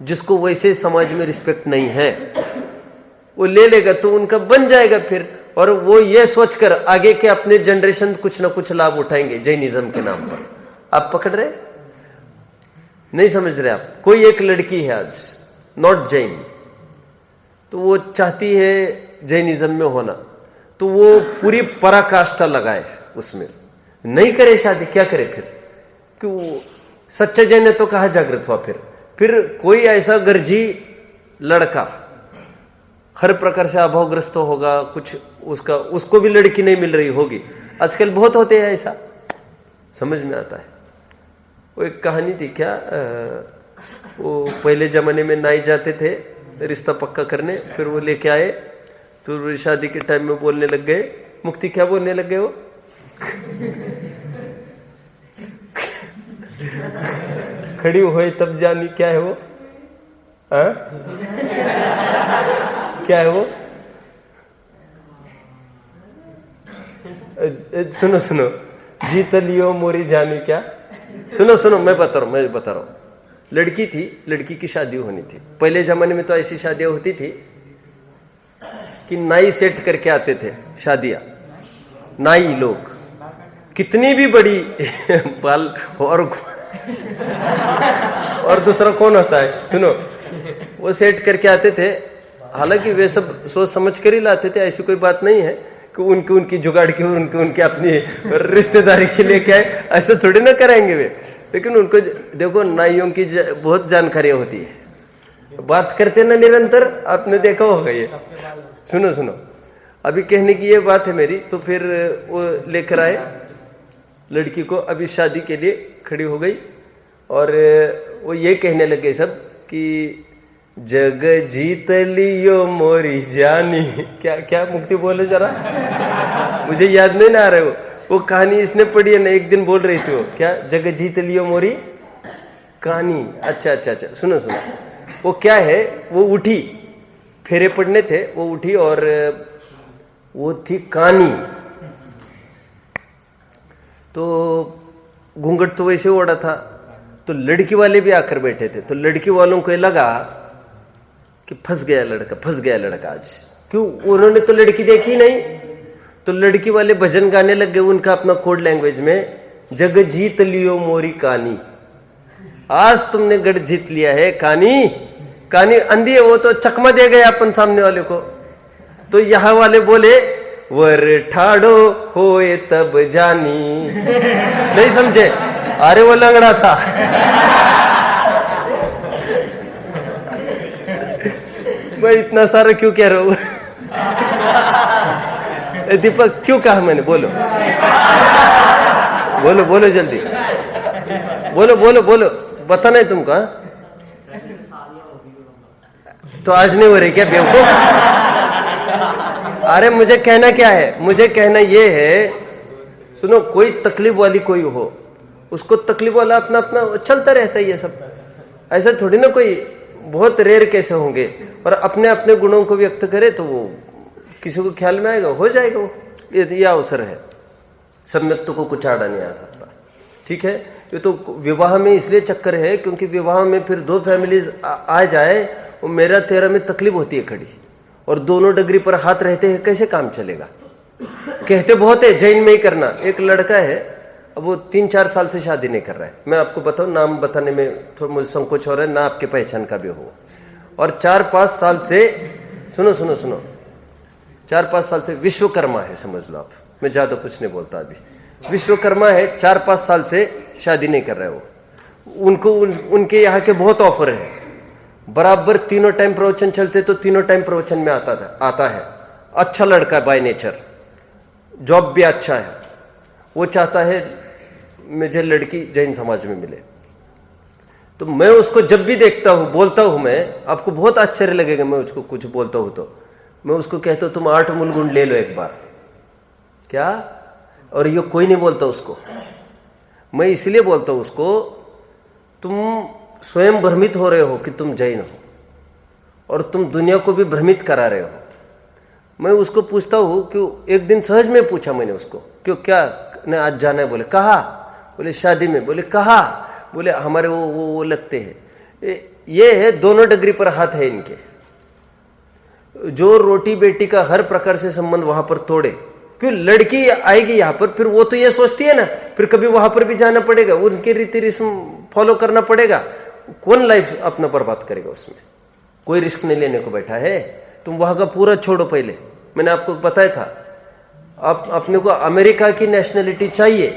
Speaker 1: जिसको वैसे समाज में रिस्पेक्ट नहीं है, वो ले लेगा तो उनका बन जाएगा फिर, और वो ये सोचकर आगे के अपने जनरेशन कुछ ना कुछ लाभ उठाएंगे जैनिज्म के नाम पर। आप पकड़ रहे? नहीं समझ रहे आप? कोई एक लड़की है आज नॉट जैन, तो वो चाहती है जैनिज्म में होना, तो वो पूरी पराकाष्ठा लगाए उसमें, नहीं करे शादी, क्या करे फिर? क्यों? सच्चा जैन है तो कहा जागृत हुआ फिर कोई ऐसा गर्जी लड़का हर प्रकार से अभावग्रस्त होगा, कुछ उसको भी लड़की नहीं मिल रही होगी, आजकल बहुत होते हैं ऐसा, समझ में आता है? वो एक कहानी थी क्या, वो पहले जमाने में नाई जाते थे रिश्ता पक्का करने, फिर वो लेके आए, तो शादी के टाइम में बोलने लग गए, मुक्ति क्या बोलने लग गए वो खड़ी हुई तब जानी, क्या है वो? क्या है वो? सुनो सुनो, जीत लियो मोरी जानी, क्या? सुनो सुनो, मैं बता रहा हूं। लड़की थी, लड़की की शादी होनी थी। पहले जमाने में तो ऐसी शादियां होती थी कि नाई सेट करके आते थे शादियां, नाई लोग, कितनी भी बड़ी बाल और दूसरा कौन होता है, सुनो, वो सेट करके आते थे। हालांकि वे सब सोच समझ कर ही लाते थे, ऐसी कोई बात नहीं है कि उनकी जुगाड़ की, उनके अपनी रिश्तेदारी के लिए क्या है, ऐसा थोड़ी ना कराएंगे वे। लेकिन उनको देखो, नाइयों की बहुत जानकारियां होती है, बात करते ना निरंतर, आपने देखा होगा ये। सुनो सुनो, अभी कहने की ये बात है मेरी। तो फिर वो लेकर आए लड़की को, अभी शादी के लिए खड़ी हो गई, और वो ये कहने लगे सब कि जग जीत लियो मोरी जानी, क्या क्या मुक्ति बोले जरा, मुझे याद नहीं ना आ रहा है वो कहानी इसने पढ़ी है ना, एक दिन बोल रही थी वो, क्या जग जीत लियो मोरी कहानी। अच्छा अच्छा अच्छा, सुनो सुनो, वो क्या है, वो उठी, फेरे पड़ने थे, वो उठी और वो थी कहानी, तो घूंघट तो वैसे ओढ़ा था, तो लड़की वाले भी आकर बैठे थे। तो लड़की वालों को लगा कि फंस गया लड़का आज, क्यों? उन्होंने तो लड़की देखी नहीं। तो लड़की वाले भजन गाने लग गए उनका अपना कोड लैंग्वेज में, जग जीत लियो मोरी कानी, आज तुमने गढ़ जीत लिया है कानी अंधी है वो, तो चकमा दे गए अपन सामने वाले को। तो यहाँ वाले बोले वर ठाड़ो होए तब जानी, नहीं समझे? अरे वो लंगड़ा था। मैं इतना सारा क्यों कह रहा हूं? दीपक क्यों कहा मैंने? बोलो बोलो बोलो जल्दी। बोलो बोलो बोलो, बताना है तुमको। तो आज नहीं हो रही क्या बेवकूफ? अरे मुझे कहना क्या है, मुझे कहना ये है, सुनो, कोई तकलीफ वाली कोई हो, उसको तकलीफ वाला अपना अपना चलता रहता है ये सब। ऐसा थोड़ी ना कोई बहुत रेयर कैसे होंगे, और अपने अपने गुणों को व्यक्त करे तो वो किसी को ख्याल में आएगा, हो जाएगा वो। ये अवसर है, सम्यक्तों को कुछ आड़ा नहीं आ सकता। ठीक है, ये तो विवाह में इसलिए चक्कर है क्योंकि विवाह में फिर दो फैमिलीज आ जाए, वो मेरा तेरा में तकलीफ होती है खड़ी, और दोनों डगरी पर हाथ रहते हैं, कैसे काम चलेगा? कहते बहुत है जैन में ही करना। एक लड़का है, अब वो 3-4 साल से शादी नहीं कर रहा है। मैं आपको बताऊं, नाम बताने में थोड़ा मुझे संकोच हो रहा है, ना आपके पहचान का भी हो। और 4-5 साल से, सुनो सुनो सुनो, 4-5 साल से विश्वकर्मा है, समझ लो आप। मैं ज्यादा कुछ नहीं बोलता अभी। विश्वकर्मा है, 4-5 साल से शादी नहीं कर रहा है वो। उनको उनके यहाँ के बहुत ऑफर है, बराबर तीनों टाइम प्रवचन चलते तो तीनों टाइम प्रवचन में आता है। अच्छा लड़का बाय नेचर, जॉब भी अच्छा है। वो चाहता है मुझे लड़की जैन समाज में मिले। तो मैं उसको जब भी देखता हूं, बोलता हूं, मैं आपको बहुत आश्चर्य लगेगा, मैं उसको कुछ बोलता हूं तो मैं उसको कहता हूं तुम 8 मूल गुण ले लो एक बार। क्या? और ये कोई नहीं बोलता उसको। मैं इसलिए बोलता हूं उसको, तुम स्वयं भ्रमित हो रहे हो कि तुम जैन हो, और तुम दुनिया को भी भ्रमित करा रहे हो। मैं उसको पूछता हूं, क्यों? एक दिन सहज में पूछा मैंने उसको, क्यों, क्या नहीं आज जाना है? बोले कहा? बोले शादी में। बोले कहा? बोले हमारे वो लगते हैं। ये है, दोनों डगरी पर हाथ है इनके। जो रोटी बेटी का हर प्रकार से संबंध वहां पर तोड़े, क्यों? लड़की आएगी यहां पर, फिर वो तो ये सोचती है ना, फिर कभी वहां पर भी जाना पड़ेगा, उनके रीति रिस्म फॉलो करना पड़ेगा। कौन लाइफ अपना बर्बाद करेगा उसमें? कोई रिस्क नहीं लेने को बैठा है। तुम वहां का पूरा छोड़ो। पहले मैंने आपको बताया था, आप अपने को अमेरिका की नेशनलिटी चाहिए,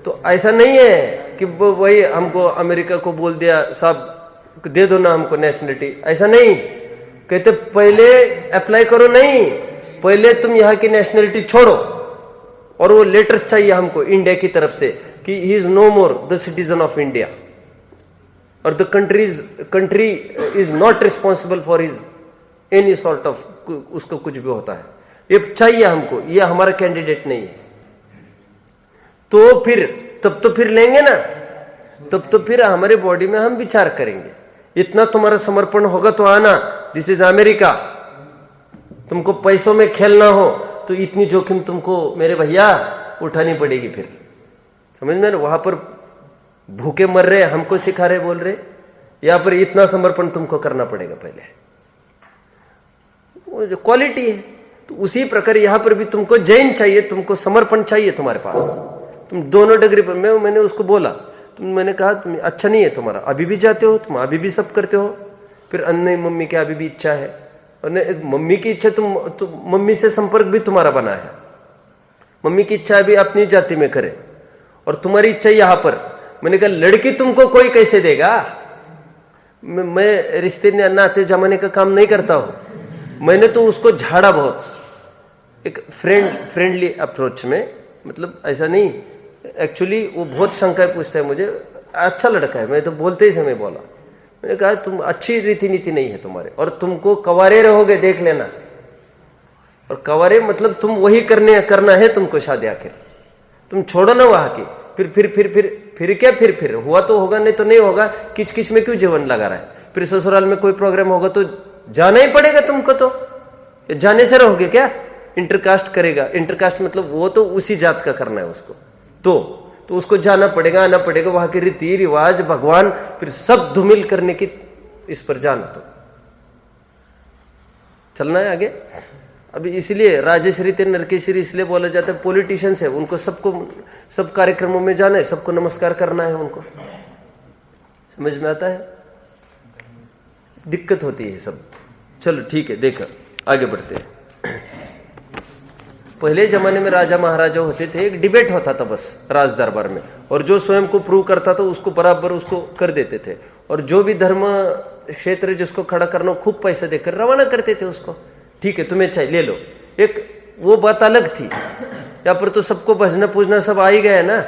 Speaker 1: तो ऐसा नहीं है कि वही हमको अमेरिका को बोल दिया साहब दे दो ना हमको नेशनलिटी, ऐसा नहीं कहते। पहले अप्लाई करो, नहीं, पहले तुम यहाँ की नेशनलिटी छोड़ो, और वो लेटर्स चाहिए हमको इंडिया की तरफ से कि he is no more the citizen of India, और the country is not responsible for his any sort of, उसको कुछ भी होता है, ये चाहिए हमको, ये हमारा कैंडिडेट नहीं है। तो फिर तब तो फिर लेंगे ना, तब तो फिर हमारे बॉडी में हम विचार करेंगे। इतना तुम्हारा समर्पण होगा तो आना, दिस इज अमेरिका। तुमको पैसों में खेलना हो तो इतनी जोखिम तुमको मेरे भैया उठानी पड़ेगी। फिर समझ में, वहां पर भूखे मर रहे, हमको सिखा रहे, बोल रहे, यहां पर इतना समर्पण तुमको करना पड़ेगा पहले। वो जो क्वालिटी है, तो उसी प्रकार यहां पर भी तुमको जैन चाहिए, तुमको समर्पण चाहिए तुम्हारे पास। तुम दोनों डिग्री पर, मैंने उसको बोला, मैंने कहा तुम अच्छा नहीं है तुम्हारा, अभी भी जाते हो तुम, अभी भी सब करते हो, फिर अन्य मम्मी की अभी भी इच्छा है, और मम्मी की इच्छा तुम मम्मी से संपर्क भी तुम्हारा बना है, मम्मी की इच्छा भी अपनी जाति में करे, और तुम्हारी इच्छा यहां पर। मैंने कहा लड़की तुमको कोई कैसे देगा? मैं रिश्ते नाते जमाने का काम नहीं करता हूं। मैंने तो उसको झाड़ा बहुत, एक फ्रेंडली अप्रोच में, मतलब ऐसा नहीं, एक्चुअली वो बहुत शंकाएं पूछता है मुझे, अच्छा लड़का है, मैं तो बोलते ही समय बोला, मैंने कहा तुम अच्छी रीति नीति नहीं है तुम्हारे, और तुमको कवारे रहोगे देख लेना। और कवारे मतलब तुम वही करना है तुमको शादी, आखिर तुम छोड़ो ना वहां की, फिर क्या, फिर हुआ तो होगा, नहीं तो नहीं होगा। किच किच में क्यों जीवन लगा रहा है? फिर ससुराल में कोई प्रोग्राम होगा तो जाना ही पड़ेगा तुमको, तो जाने से रहोगे क्या? इंटरकास्ट करेगा, इंटरकास्ट मतलब वो तो उसी जात का करना है उसको, तो उसको जाना पड़ेगा, आना पड़ेगा, वहां के रीति रिवाज, भगवान, फिर सब धूमिल करने की इस पर जाना, तो चलना है आगे। अभी इसलिए राजेश्वरी ते नरकेश्वरी इसलिए बोला जाता है, पॉलिटिशियंस है, उनको सबको सब कार्यक्रमों में जाना है, सबको नमस्कार करना है, उनको समझ में आता है, दिक्कत होती है सब। चलो ठीक है, देखो आगे बढ़ते हैं। पहले जमाने में राजा महाराजा होते थे, एक डिबेट होता था बस राज दरबार में, और जो स्वयं को प्रूव करता था उसको बराबर उसको कर देते थे, और जो भी धर्म क्षेत्र जिसको खड़ा करना खूब पैसे देकर रवाना करते थे उसको। ठीक है तुम्हें चाहिए ले लो, एक वो बात अलग थी। यहाँ पर तो सबको भजना पूजना सब आ ही गया ना,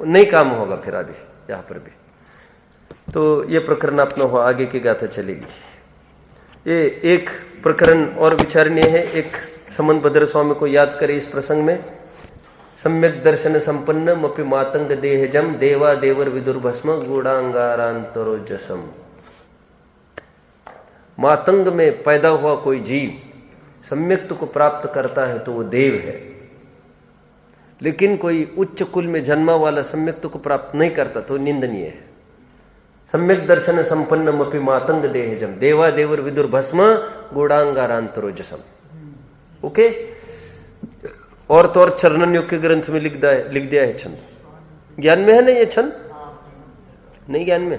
Speaker 1: नहीं काम होगा फिर आगे यहाँ पर भी। तो ये प्रकरण अपना हो, आगे की गाथा चलेगी। ये एक प्रकरण और विचारणीय है, एक समंत भद्र स्वामी को याद करे इस प्रसंग में। सम्यक दर्शन संपन्न मपि मातंग देहजम देवा देवर विदुर्भस्म गूढ़ांगारांतरोजसम। मातंग में पैदा हुआ कोई जीव सम्यक्त को प्राप्त करता है तो वो देव है, लेकिन कोई उच्च कुल में जन्मा वाला सम्यक्त को प्राप्त नहीं करता तो निंदनीय है। सम्यक दर्शन संपन्न मपि मातंग देहजम देवा देवर विदुर्भस्म गूढ़ांगारांतरोजसम। ओके। और तो और चरणन योग के ग्रंथ में लिख दिया है छंद। ज्ञान में है ना ये छंद? नहीं ज्ञान में,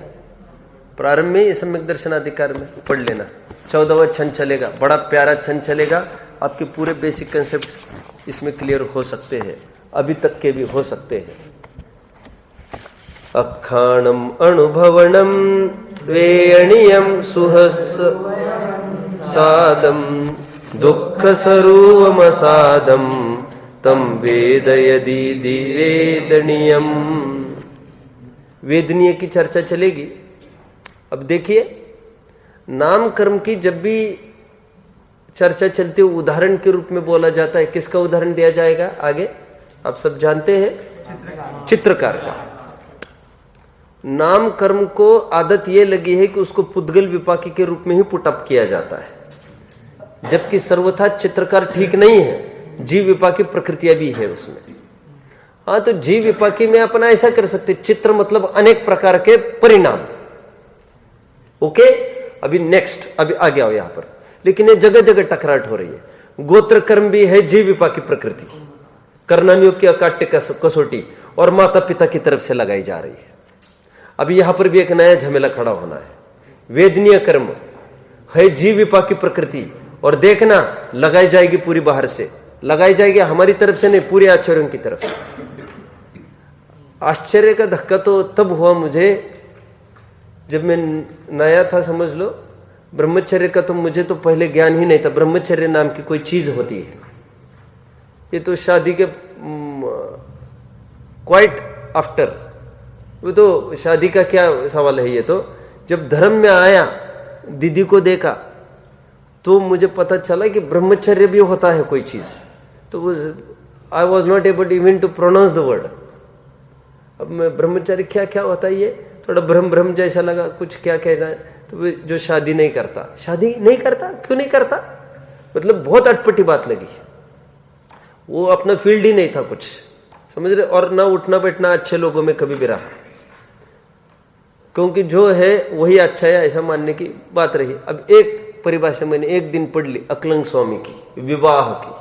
Speaker 1: प्रारंभ में ये सम्यक दर्शनाधिकार में पढ़ लेना। 14वां छंद चलेगा, बड़ा प्यारा छंद चलेगा। आपके पूरे बेसिक कंसेप्ट इसमें क्लियर हो सकते हैं, अभी तक के भी हो सकते हैं। अखाणम अनुभवनम द्वेयणीयम सुहस सादम दुःख स्वरूपमसादम तम वेदयदि दिवेदनीयम। वेदनीय की चर्चा चलेगी। अब देखिए, नाम कर्म की जब भी चर्चा चलती है उदाहरण के रूप में बोला जाता है। किसका उदाहरण दिया जाएगा आगे? आप सब जानते हैं, चित्रकार का। नाम कर्म को आदत ये लगी है कि उसको पुद्गल विपाकी के रूप में ही पुटअप किया जाता है, जबकि सर्वथा चित्रकार ठीक नहीं है। जीव विपाकी प्रकृतियां भी है उसमें। हाँ, तो जीव विपाकी में अपन ऐसा कर सकते, चित्र मतलब अनेक प्रकार के परिणाम। ओके, अभी नेक्स्ट, अभी आगे आओ यहां पर। लेकिन ये जगह जगह टकराट हो रही है। गोत्र कर्म भी है जीव विपाकी प्रकृति, कर्णनियोग की अकाट्य कसौटी और माता पिता की तरफ से लगाई जा रही है। अभी यहां पर भी एक नया झमेला खड़ा होना है। वेदनीय कर्म है जीव विपाकी प्रकृति, और देखना लगाई जाएगी पूरी बाहर से, लगाई जाएगी हमारी तरफ से नहीं, पूरे आचार्यों की तरफ से। आश्चर्य का धक्का तो तब हुआ मुझे जब मैं नया था, समझ लो। ब्रह्मचर्य का तो मुझे तो पहले ज्ञान ही नहीं था, ब्रह्मचर्य नाम की कोई चीज होती है। ये तो शादी के क्वाइट आफ्टर, वो तो शादी का क्या सवाल है। ये तो जब धर्म में आया, दीदी को देखा, तो मुझे पता चला कि ब्रह्मचर्य भी होता है कोई चीज। तो I was not able even to pronounce the word. अब मैं ब्रह्मचर्य क्या क्या होता है, ये थोड़ा भ्रम जैसा लगा, कुछ क्या कहना है। तो जो शादी नहीं करता, शादी नहीं करता, क्यों नहीं करता? मतलब बहुत अटपटी बात लगी। वो अपना फील्ड ही नहीं था कुछ, समझ रहे। और ना उठना बैठना अच्छे लोगों में कभी भी रहा, क्योंकि जो है वही अच्छा है ऐसा मानने की बात रही। अब एक परिभाषा मैंने एक दिन पढ़ ली अकलंग स्वामी की, विवाह की।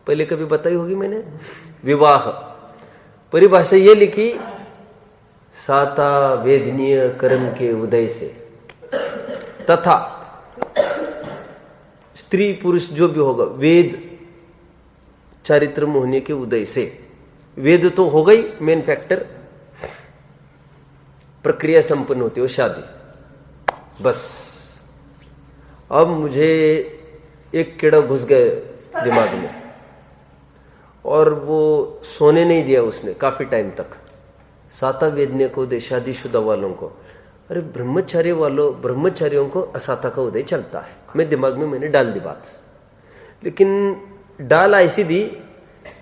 Speaker 1: पहले कभी बताई होगी मैंने। विवाह परिभाषा ये लिखी, साता वेदनीय कर्म के उदय से तथा स्त्री पुरुष जो भी होगा वेद चारित्र होने के उदय से। वेद तो हो गई मेन फैक्टर, प्रक्रिया संपन्न होती है शादी। बस अब मुझे एक कीड़ा घुस गए दिमाग में, और वो सोने नहीं दिया उसने काफी टाइम तक। साता वेदनीय को उदय शादीशुदा वालों को, अरे ब्रह्मचारियों को असाता का उदय चलता है। मैं दिमाग में मैंने डाल दी बात, लेकिन डाल ऐसी दी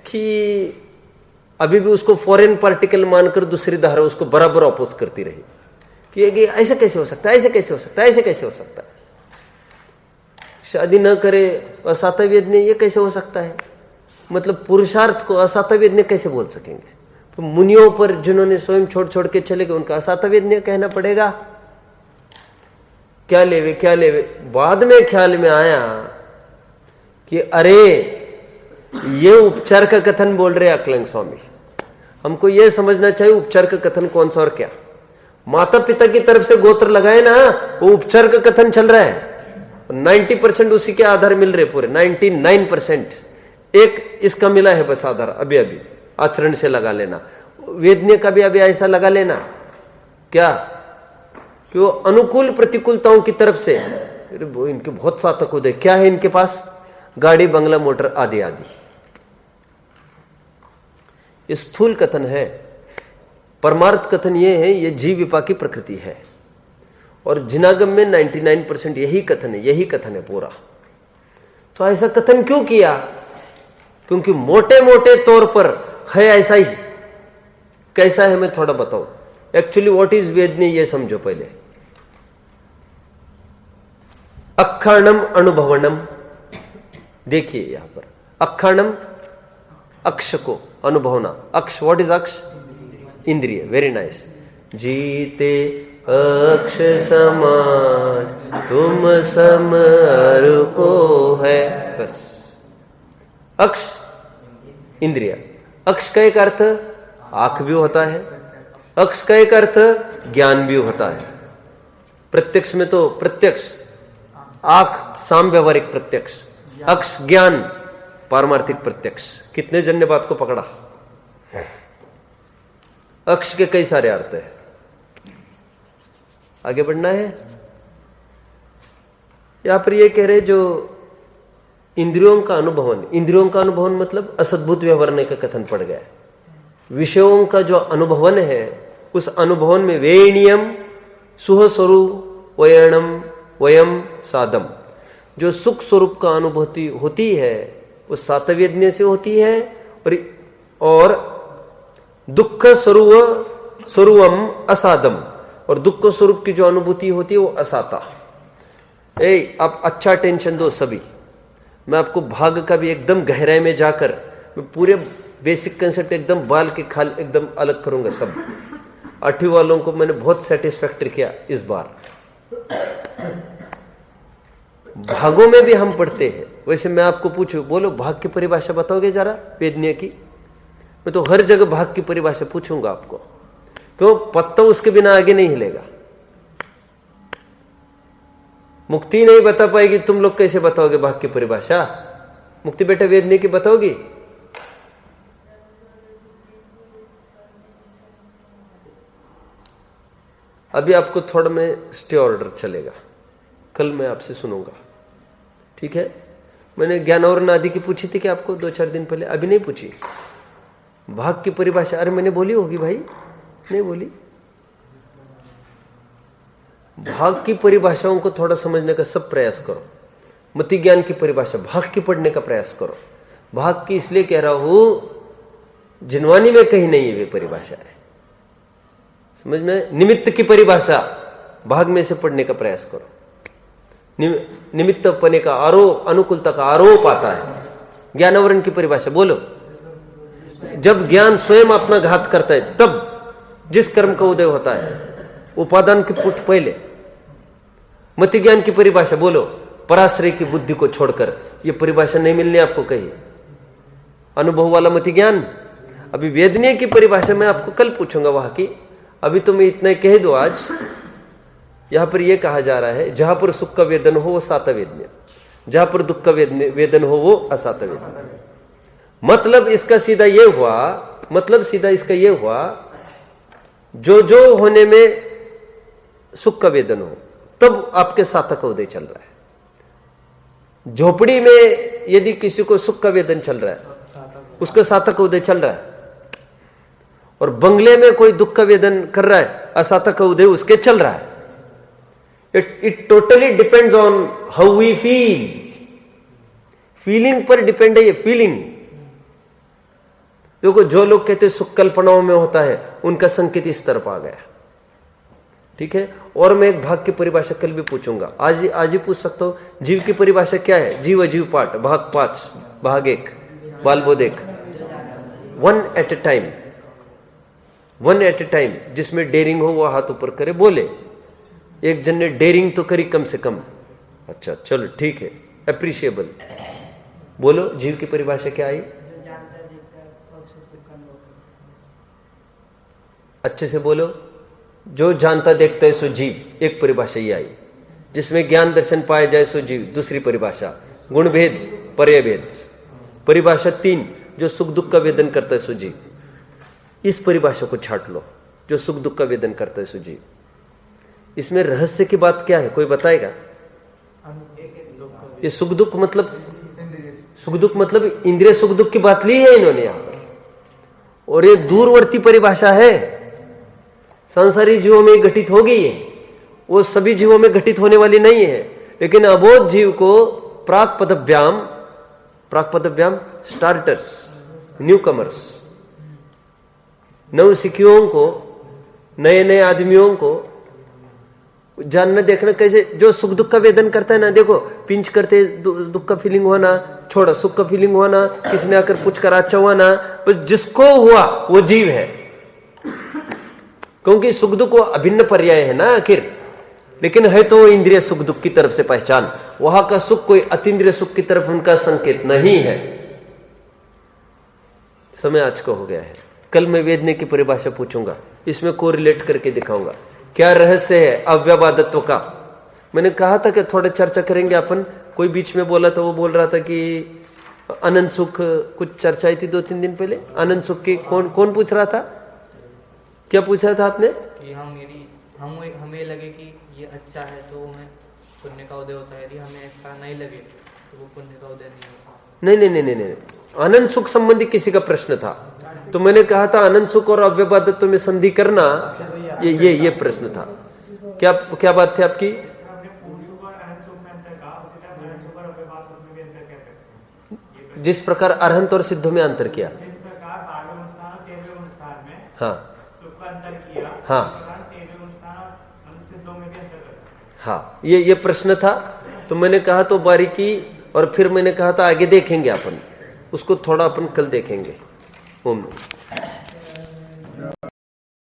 Speaker 1: कि अभी भी उसको फॉरेन पार्टिकल मानकर दूसरी धारा उसको बराबर अपोज करती रही कि ऐसा कैसे हो सकता है, ऐसे कैसे हो सकता है, ऐसे कैसे हो सकता है। शादी न करे असाता वेदनीय, ये कैसे हो सकता है? मतलब पुरुषार्थ को असाता वेदनीय कैसे बोल सकेंगे? तो मुनियों पर जिन्होंने स्वयं छोड़ के चले गए उनका असाता वेदनीय कहना पड़ेगा। क्या लेवे। बाद में ख्याल में आया कि अरे ये उपचार का कथन बोल रहे अकलंग स्वामी। हमको ये समझना चाहिए उपचार का कथन कौन सा और क्या। माता पिता की तरफ से गोत्र लगाए ना, वो उपचार का कथन चल रहा है। 90% उसी के आधार मिल रहे, पूरे 99%। एक इसका मिला है बस आधार, अभी आचरण से लगा लेना। वेदनीय का भी अभी ऐसा लगा लेना क्या कि वो अनुकूल प्रतिकूलताओं की तरफ से इनके बहुत सातक उदय। क्या है इनके पास? गाड़ी, बंगला, मोटर आदि आदि। स्थूल कथन है। परमार्थ कथन ये है, ये जीव विपाकी प्रकृति है। और जिनागम में 99% यही कथन है पूरा। तो ऐसा कथन क्यों किया? क्योंकि मोटे मोटे तौर पर है ऐसा ही। कैसा है मैं थोड़ा बताऊं। एक्चुअली व्हाट इज वेदनीय ये समझो पहले। अक्षाणम अनुभवनम, देखिए यहां पर अक्षाणम, अक्ष को अनुभवना। अक्ष, व्हाट इज अक्ष? इंद्रिय। Very nice. जीते अक्ष समाज तुम समर को है, बस। अक्ष इंद्रिय। अक्ष का एक अर्थ आंख भी होता है, अक्ष का एक अर्थ ज्ञान भी होता है। प्रत्यक्ष में तो प्रत्यक्ष, आंख साम व्यवहारिक प्रत्यक्ष, अक्ष ज्ञान पारमार्थिक प्रत्यक्ष। कितने जन ने बात को पकड़ा? अक्ष के कई सारे अर्थ है। आगे बढ़ना है। यहां पर ये कह रहे जो इंद्रियों का अनुभवन, इंद्रियों का अनुभवन मतलब असद्भुत व्यवहारने का कथन पड़ गया। विषयों का जो अनुभवन है, उस अनुभवन में वेणियम सुह स्वरूप वयणम वयम साधम, जो सुख स्वरूप का अनुभूति होती है वो सातवेद्य से होती है, और दुख स्वरूपम असाधम, और दुख स्वरूप की जो अनुभूति होती है वो असाता। आप अच्छा टेंशन दो सभी। मैं आपको भाग का भी एकदम गहराई में जाकर मैं पूरे बेसिक कंसेप्ट एकदम बाल के खाल एकदम अलग करूंगा सब। 8वीं वालों को मैंने बहुत सेटिस्फैक्टरी किया इस बार। भागों में भी हम पढ़ते हैं। वैसे मैं आपको पूछूं, बोलो भाग की परिभाषा बताओगे जरा वेदनीय की? मैं तो हर जगह भाग की परिभाषा पूछूंगा आपको, क्यों? पत्ता उसके बिना आगे नहीं हिलेगा। मुक्ति नहीं बता पाएगी, तुम लोग कैसे बताओगे भाग की परिभाषा? मुक्ति बेटा वेदनीय की बताओगी? अभी आपको थोड़ा में स्टे ऑर्डर चलेगा, कल मैं आपसे सुनूंगा, ठीक है? मैंने ज्ञानवरण आदि की पूछी थी कि आपको 2-4 दिन पहले, अभी नहीं पूछी। भाग की परिभाषा अरे मैंने बोली होगी भाई, नहीं बोली। भाग की परिभाषाओं को थोड़ा समझने का सब प्रयास करो। मति ज्ञान की परिभाषा भाग की पढ़ने का प्रयास करो। भाग की इसलिए कह रहा हूं, जिनवानी में कहीं नहीं है वे परिभाषा है, समझ में? निमित्त की परिभाषा भाग में से पढ़ने का प्रयास करो। निमित्त पने का आरोप, अनुकूलता का आरोप आता है। ज्ञानवरण की परिभाषा बोलो। जब ज्ञान स्वयं अपना घात करता है तब जिस कर्म का उदय होता है, उपादान की पुट पहले। मति ज्ञान की परिभाषा बोलो। पराश्रय की बुद्धि को छोड़कर, यह परिभाषा नहीं मिलनी आपको कहीं। अनुभव वाला मति ज्ञान। अभी वेदनीय की परिभाषा मैं आपको कल पूछूंगा वहां की, अभी तो मैं इतना कह दो आज। यहां पर यह कहा जा रहा है, जहां पर सुख का वेदन हो वो सातवेद्य, जहां पर दुख का वेदन हो वो असातवेद्य। मतलब इसका सीधा ये हुआ, जो होने में सुख का वेदन हो तब आपके सातक का उदय चल रहा है। झोपड़ी में यदि किसी को सुख का वेदन चल रहा है, उसका सातक का उदय चल रहा है। और बंगले में कोई दुख का वेदन कर रहा है, असातक का उदय उसके चल रहा है। It totally depends on how we feel. Feeling पर डिपेंड है ये, फीलिंग। देखो जो लोग कहते हैं सुख कल्पनाओं में होता है, उनका संकेत इस तरफ आ गया, ठीक है? और मैं एक भाग की परिभाषा कल भी पूछूंगा, आज ही पूछ सकता हूं। जीव की परिभाषा क्या है? जीव अजीव पाठ, भाग 5, भाग 1, बालबोध 1, 1 एट ए टाइम। जिसमें डेयरिंग हो वो हाथ ऊपर करे, बोले। एक जन ने डेयरिंग तो करी कम से कम, अच्छा चलो ठीक है, अप्रिशिएबल। बोलो जीव की परिभाषा क्या आई? अच्छे से बोलो। जो जानता देखता है सो जीव, एक परिभाषा ये आई। जिसमें ज्ञान दर्शन पाया जाए सो जीव, दूसरी परिभाषा। गुण भेद पर्याय भेद, परिभाषा 3। जो सुख दुख का वेदन करता है सो जीव। इस परिभाषा को छाट लो, जो सुख दुख का वेदन करता है सो जीव। इसमें रहस्य की बात क्या है, कोई बताएगा? ये सुख दुख मतलब इंद्रिय सुख दुख की बात ली है इन्होंने यहां पर, और ये दूरवर्ती परिभाषा है। सांसारिक जीवों में घटित हो गई है, वो सभी जीवों में घटित होने वाली नहीं है। लेकिन अबोध जीव को प्राक पदव्याम स्टार्टर्स, न्यू कमर्स, नवसिखियों को, नए नए आदमियों को जानना देखना कैसे, जो सुख दुख का वेदन करता है ना, देखो पिंच करते दुख का फीलिंग हुआ ना, छोड़ा सुख का फीलिंग हुआ ना, किसी ने आकर पूछ कर अच्छा हुआ ना, बस जिसको हुआ वो जीव है, क्योंकि सुख दुख वो अभिन्न पर्याय है ना आखिर। लेकिन है तो इंद्रिय सुख दुख की तरफ से पहचान, वहां का सुख कोई अतीन्द्रिय सुख की तरफ उनका संकेत नहीं है। समय आज का हो गया है, कल मैं वेदने की परिभाषा पूछूंगा, इसमें कोरिलेट करके दिखाऊंगा क्या रहस्य है अव्यवादत्व का। मैंने कहा था कि थोड़ा चर्चा करेंगे अपन, कोई बीच में बोला था, वो बोल रहा था कि अनंत सुख, कुछ चर्चा आई थी 2-3 दिन पहले, अनंत सुख की कौन पूछ रहा था, क्या पूछा था आपने? कि हमें लगे कि ये अच्छा है तो हमें पुण्य का उदय होता है, यदि हमें ऐसा नहीं लगे तो वो पुण्य का उदय नहीं होता। नहीं, अनंत सुख संबंधी किसी का प्रश्न था, तो मैंने कहा था अनंत सुख और अव्यवादत्व में संधि करना, ये प्रश्न था। क्या बात थी आपकी? जिस प्रकार अरहंत और सिद्धों में अंतर किया, हाँ, ये प्रश्न था। तो मैंने कहा तो बारीकी, और फिर मैंने कहा था आगे देखेंगे अपन उसको, थोड़ा अपन कल देखेंगे। ओम।